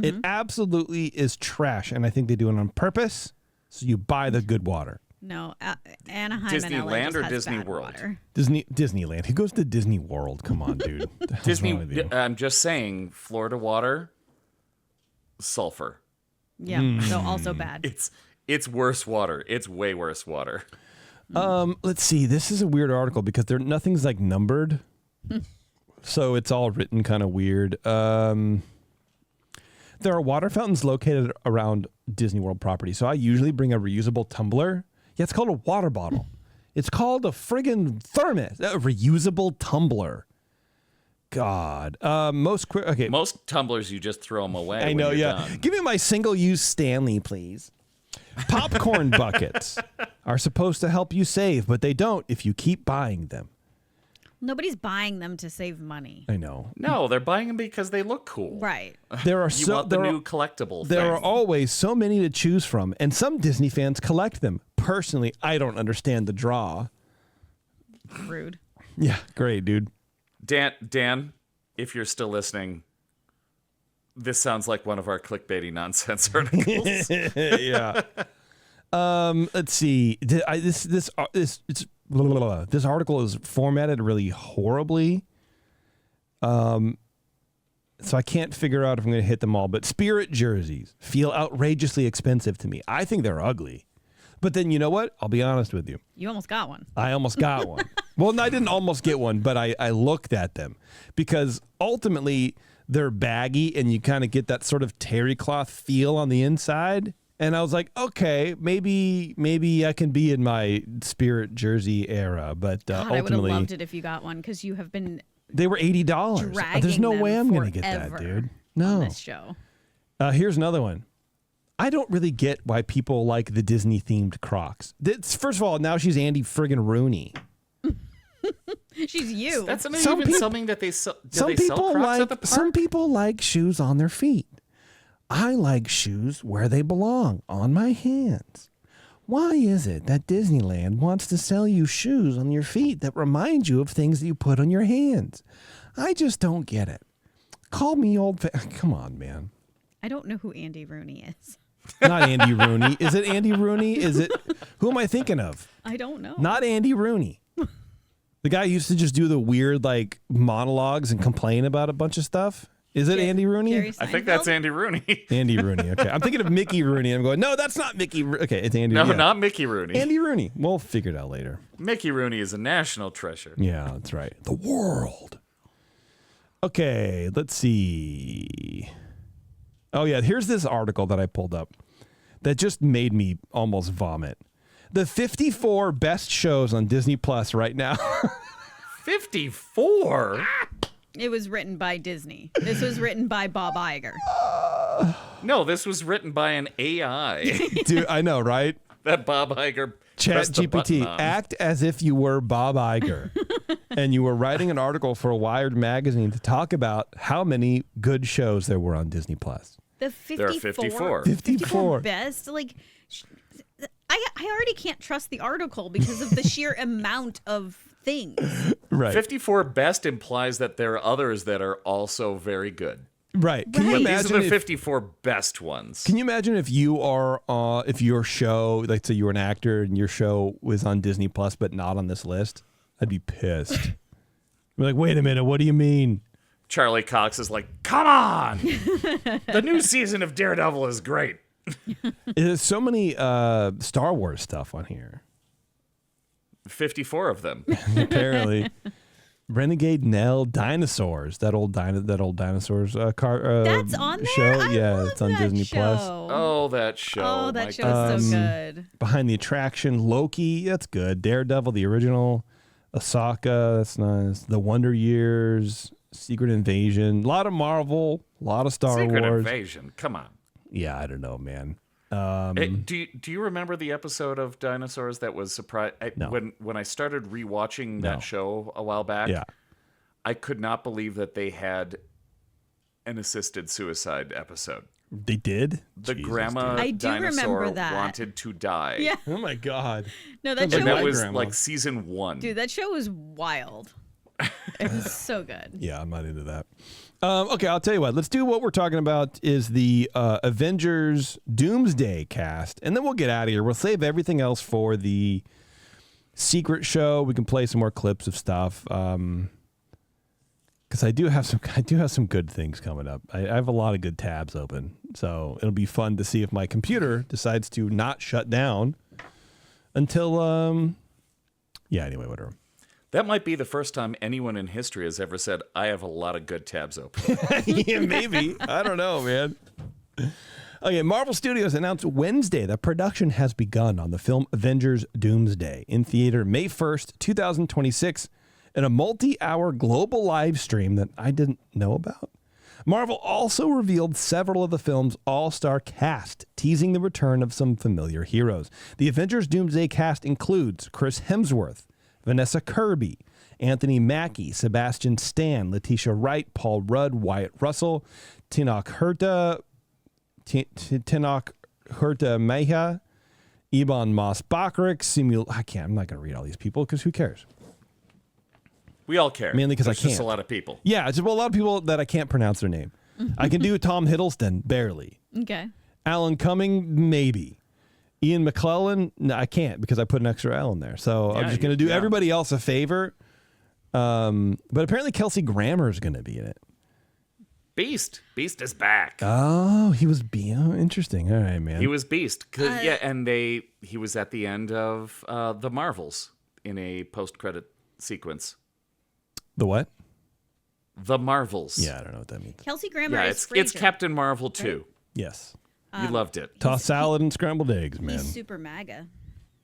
It absolutely is trash, and I think they do it on purpose, so you buy the good water. No, Anaheim Disneyland and LA or just has Disney bad World? water. Disneyland. Who goes to Disney World? Come on, dude. Disney. I'm just saying, Florida water, sulfur. Yeah, so also bad. It's worse water. It's way worse water. Let's see. This is a weird article because nothing's like numbered, so it's all written kind of weird. There are water fountains located around Disney World property, so I usually bring a reusable tumbler. Yeah, it's called a water bottle. It's called a friggin' thermos, a reusable tumbler. God. Most tumblers, you just throw them away. I know, yeah. Done. Give me my single-use Stanley, please. Popcorn buckets are supposed to help you save, but they don't if you keep buying them. Nobody's buying them to save money. I know. No, they're buying them because they look cool. Right. There are You want the new collectible There thing. are always so many to choose from, and some Disney fans collect them. Personally, I don't understand the draw. Rude. Yeah, great, dude. Dan, if you're still listening, this sounds like one of our clickbaity nonsense articles. Yeah. Let's see. This article is formatted really horribly. So I can't figure out if I'm going to hit them all. But Spirit jerseys feel outrageously expensive to me. I think they're ugly. But then you know what? I'll be honest with you. You almost got one. I almost got one. Well, I didn't almost get one, but I looked at them because ultimately they're baggy and you kind of get that sort of terry cloth feel on the inside. And I was like, okay, maybe I can be in my Spirit jersey era. But God, I would have ultimately, loved it if you got one because you have been they were $80. dragging There's no them way I'm going to get that, forever dude. on No. this show. Here's another one. I don't really get why people like the Disney themed Crocs. First of all, now she's Andy friggin' Rooney. She's you. That's not Some even peop- something that they sell. Do Some they sell people Crocs at the park? some people like shoes on their feet. I like shoes where they belong, on my hands. Why is it that Disneyland wants to sell you shoes on your feet that remind you of things that you put on your hands? I just don't get it. Call me come on, man. I don't know who Andy Rooney is. Not Andy Rooney. Is it Andy Rooney? Who am I thinking of? I don't know. Not Andy Rooney. The guy who used to just do the weird like monologues and complain about a bunch of stuff. Is it Andy Rooney? Jerry I think Seinfeld? that's Andy Rooney. Andy Rooney. Okay. I'm thinking of Mickey Rooney. I'm going, no, that's not Mickey. Okay, it's Andy. No, yeah. not Mickey Rooney. Andy Rooney. We'll figure it out later. Mickey Rooney is a national treasure. Yeah, that's right. The world. Okay, let's see. Oh, yeah, here's this article that I pulled up that just made me almost vomit. The 54 best shows on Disney Plus right now. 54? It was written by Disney. This was written by Bob Iger. No, this was written by an AI. Dude, I know, right? That Bob Iger Chat pressed the button GPT, on. act as if you were Bob Iger and you were writing an article for Wired magazine to talk about how many good shows there were on Disney Plus. The 54. There are 54. 54. best. Like, I already can't trust the article because of the sheer amount of things. Right. 54 best implies that there are others that are also very good. Right. Can you But these imagine are the if, 54 best ones. Can you imagine if you are if your show, like say you were an actor and your show was on Disney Plus but not on this list? I'd be pissed. We're like, wait a minute, what do you mean? Charlie Cox is like, come on! The new season of Daredevil is great. There's so many Star Wars stuff on here. 54 of them. Apparently. Renegade Nell, Dinosaurs, that old dinosaurs That's on there? show. I Yeah, love it's on that Disney show. Plus. Oh, that show. Oh, my that show God. is so good. Behind the Attraction, Loki, that's good. Daredevil, the original. Ahsoka, that's nice. The Wonder Years, Secret Invasion, a lot of Marvel, a lot of Star Secret Wars. Invasion. Come on. Yeah, I don't know, man. Do you remember the episode of Dinosaurs that was surprised? No. When I started rewatching that show a while back, Yeah. I could not believe that they had an assisted suicide episode. They did? The Jesus, grandma dude. I do dinosaur remember that. wanted to die. Yeah. Oh my God. No, that Sounds show And like that my was grandma. like season 1. Dude, that show was wild. It was so good. Yeah, I'm not into that. Okay, I'll tell you what. Let's do what we're talking about is the Avengers Doomsday cast, and then we'll get out of here. We'll save everything else for the secret show. We can play some more clips of stuff. Because I do have some good things coming up. I have a lot of good tabs open, so it'll be fun to see if my computer decides to not shut down until yeah. Anyway, whatever. That might be the first time anyone in history has ever said, I have a lot of good tabs open. Yeah, maybe. I don't know, man. Okay, Marvel Studios announced Wednesday that production has begun on the film Avengers Doomsday in theater May 1st, 2026, in a multi-hour global live stream that I didn't know about. Marvel also revealed several of the film's all-star cast, teasing the return of some familiar heroes. The Avengers Doomsday cast includes Chris Hemsworth, Vanessa Kirby, Anthony Mackie, Sebastian Stan, Letitia Wright, Paul Rudd, Wyatt Russell, Tinoch Hurta Meha, Ebon Moss-Bachrach, I'm not going to read all these people because who cares? We all care. Mainly because I can't. Just a lot of people. Yeah, it's a lot of people that I can't pronounce their name. I can do Tom Hiddleston, barely. Okay. Alan Cumming, maybe. Ian McClellan, no, I can't because I put an extra L in there. So I'm just going to do everybody else a favor. But apparently Kelsey Grammer is going to be in it. Beast is back. Oh, he was interesting. All right, man. He was Beast. And he was at the end of The Marvels in a post-credit sequence. The what? The Marvels. Yeah, I don't know what that means. Kelsey Grammer it's Fraser. Captain Marvel 2. Right? Yes. You loved it. Toss salad and scrambled eggs, man. He's super MAGA.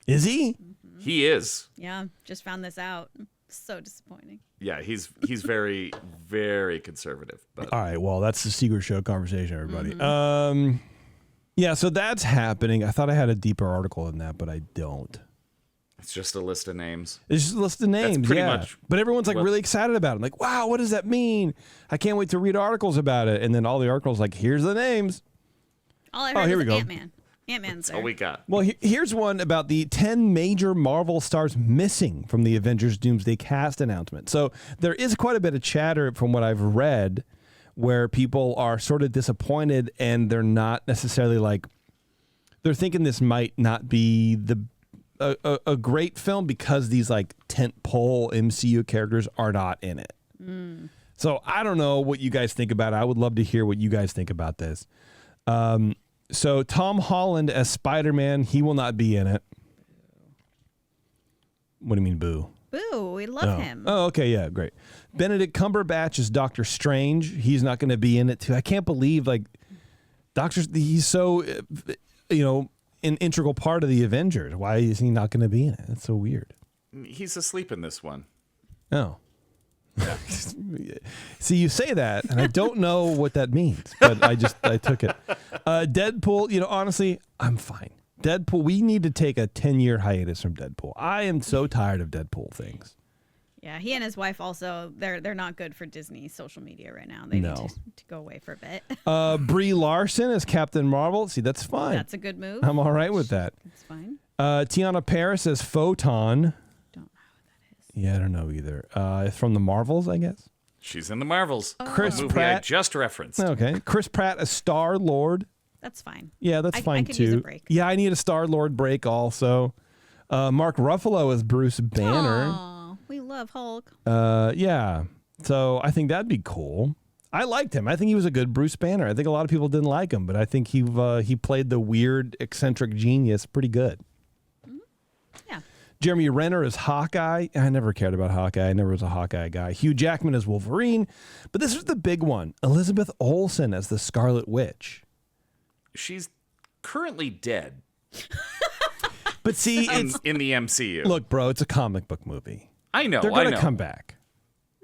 Is he? He is. Yeah, just found this out. So disappointing. Yeah, he's very, very conservative. But All right, well, that's the Secret Show conversation, everybody. Yeah, so that's happening. I thought I had a deeper article than that, but I don't. it's just a list of names. It's just a list of names, pretty yeah. much But everyone's like really excited about it. I'm like, wow, what does that mean? I can't wait to read articles about it. And then all the articles like, here's the names. All I heard here was we go. Ant-Man. Ant-Man's there. All we got. Well, here's one about the 10 major Marvel stars missing from the Avengers Doomsday cast announcement. So there is quite a bit of chatter from what I've read where people are sort of disappointed and they're not necessarily like, they're thinking this might not be a great film because these like tentpole MCU characters are not in it. So I don't know what you guys think about it. I would love to hear what you guys think about this. So Tom Holland as Spider-Man, he will not be in it. What do you mean, boo? Boo, we love him. Oh, okay, yeah, great. Benedict Cumberbatch is Doctor Strange. He's not going to be in it too. I can't believe like he's so an integral part of the Avengers. Why is he not going to be in it? That's so weird. He's asleep in this one. Oh. See, you say that, and I don't know what that means, but I took it. Deadpool, honestly, I'm fine. Deadpool, we need to take a 10-year hiatus from Deadpool. I am so tired of Deadpool things. Yeah, he and his wife also, they're not good for Disney social media right now. They need to go away for a bit. Brie Larson as Captain Marvel. See, that's fine. That's a good move. I'm all right with that. It's fine. Tiana Paris as Photon. Don't know who that is. Yeah, I don't know either. From the Marvels, I guess. She's in the Marvels. Chris a movie Pratt. I just referenced. Okay. Chris Pratt as Star-Lord. That's fine. Yeah, that's fine I too. could use a break. Yeah, I need a Star-Lord break also. Mark Ruffalo as Bruce Banner. Aww, we love Hulk. Yeah. So I think that'd be cool. I liked him. I think he was a good Bruce Banner. I think a lot of people didn't like him, but I think he played the weird, eccentric genius pretty good. Yeah. Jeremy Renner as Hawkeye. I never cared about Hawkeye. I never was a Hawkeye guy. Hugh Jackman as Wolverine. But this was the big one. Elizabeth Olsen as the Scarlet Witch. She's currently dead. But see, it's in the MCU. Look, bro, it's a comic book movie. I know. They're going to come back.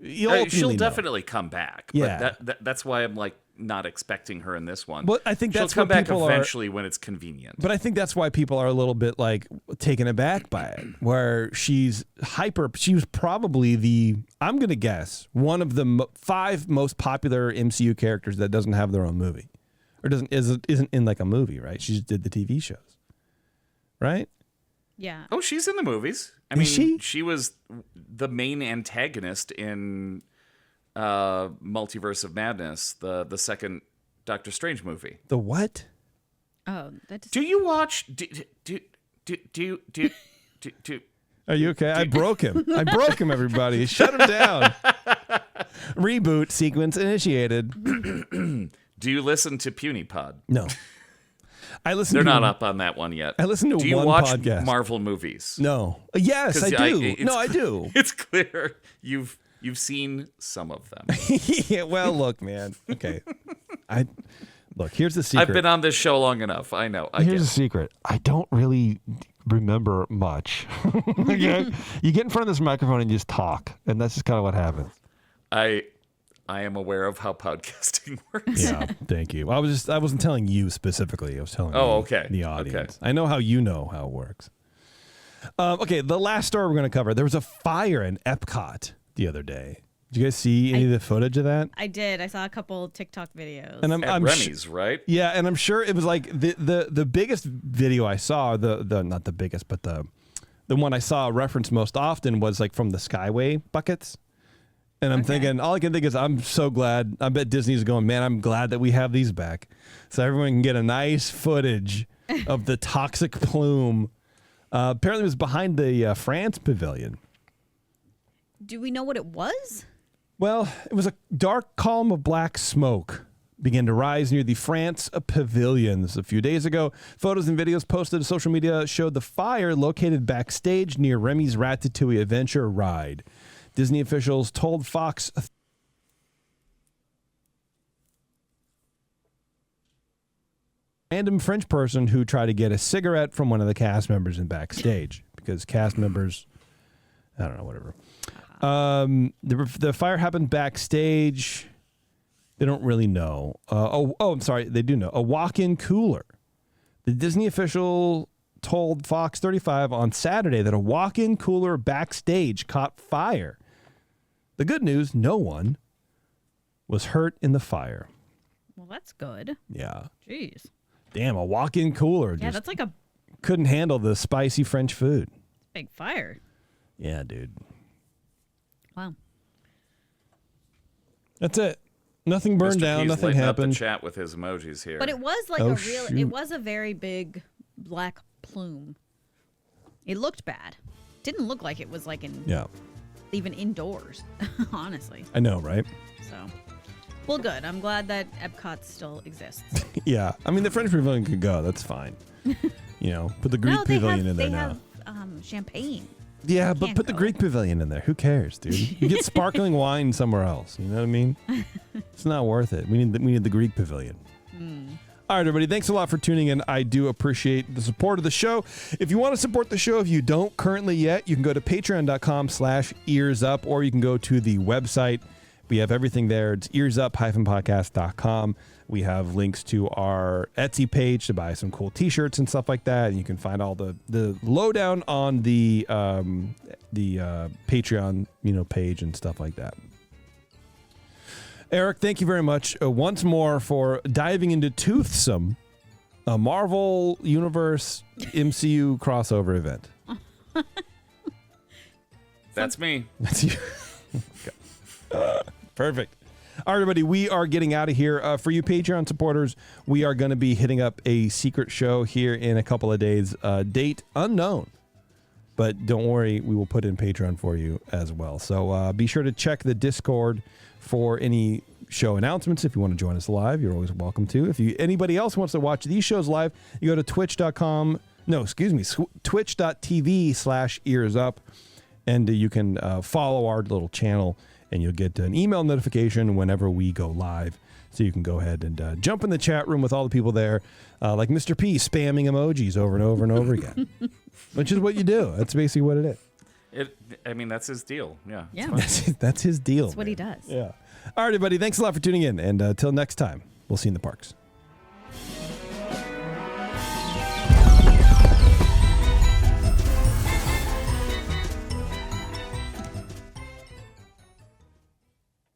She'll definitely come back. Yeah. But that's why I'm like not expecting her in this one. But I think that's she'll come back people eventually when it's convenient. But I think that's why people are a little bit like taken aback by it, where she's hyper. She was probably I'm going to guess, one of the 5 most popular MCU characters that doesn't have their own movie. Or isn't in like a movie, right? She just did the TV shows, right? Yeah. Oh, she's in the movies. I mean, she was the main antagonist in Multiverse of Madness, the second Doctor Strange movie. The what? Oh, that. Do you watch? Do? Are you okay? I broke him. Everybody. Shut him down. Reboot sequence initiated. Do you listen to PewniePod? No. I listen. They're not up on that one yet. I listen to do you one watch podcast. Marvel movies? No. Yes, I do. I do. It's clear you've seen some of them. Yeah, well, look, man. Okay. Look, here's the secret. I've been on this show long enough. I know. Here's the secret. I don't really remember much. Okay? You get in front of this microphone and you just talk, and that's just kind of what happens. I am aware of how podcasting works. Yeah, thank you. I wasn't telling you specifically. I was telling the audience. Okay. I know how you know how it works. Okay, the last story we're going to cover. There was a fire in Epcot the other day. Did you guys see any of the footage of that? I did. I saw a couple TikTok videos. And I'm Remy's, right? Yeah, and I'm sure it was like the biggest video I saw, the not the biggest, but the one I saw referenced most often was like from the Skyway buckets. And I'm thinking, all I can think is, I'm so glad. I bet Disney's going, man, I'm glad that we have these back. So everyone can get a nice footage of the toxic plume. Apparently it was behind the France pavilion. Do we know what it was? Well, it was a dark column of black smoke began to rise near the France pavilions a few days ago. Photos and videos posted to social media showed the fire located backstage near Remy's Ratatouille Adventure ride. Disney officials told Fox random French person who tried to get a cigarette from one of the cast members in backstage because cast members, I don't know, whatever. The fire happened backstage. They don't really know. I'm sorry. They do know. A walk-in cooler. The Disney official told Fox 35 on Saturday that a walk-in cooler backstage caught fire. The good news, no one was hurt in the fire. Well, that's good. Yeah. Jeez. Damn, a walk-in cooler. Yeah, that's like a couldn't handle the spicy French food. big fire. Yeah, dude. Wow. That's it. Nothing burned Mr. down. Key's Nothing lighting happened. Up the chat with his emojis here. But it was like shoot. it was a very big black plume. It looked bad. Didn't look like it was like even indoors, honestly. I know, right? So, well, good. I'm glad that Epcot still exists. Yeah. I mean, the French pavilion could go. That's fine. Put the Greek pavilion in there now. They have champagne. Yeah, but put the Greek pavilion in there. Who cares, dude? You get sparkling wine somewhere else. You know what I mean? It's not worth it. We need the Greek pavilion. All right, everybody. Thanks a lot for tuning in. I do appreciate the support of the show. If you want to support the show, if you don't currently yet, you can go to patreon.com/EarzUp, or you can go to the website. We have everything there. It's EarzUp-podcast.com. We have links to our Etsy page to buy some cool T-shirts and stuff like that. And you can find all the lowdown on the Patreon page and stuff like that. Erik, thank you very much once more for diving into Toothsome, a Marvel Universe MCU crossover event. That's me. That's you. Perfect. All right, everybody, we are getting out of here. For you Patreon supporters, we are going to be hitting up a secret show here in a couple of days. Date unknown. But don't worry, we will put in Patreon for you as well. So be sure to check the Discord for any show announcements. If you want to join us live, you're always welcome to. If anybody else wants to watch these shows live, you go to twitch.tv/EarzUp, and you can follow our little channel, and you'll get an email notification whenever we go live. So you can go ahead and jump in the chat room with all the people there, like Mr. P spamming emojis over and over and over again, which is what you do. That's basically what it is. That's his deal. Yeah. Yeah. That's his deal. That's what he does. Yeah. All right, everybody. Thanks a lot for tuning in. And until next time, we'll see you in the parks.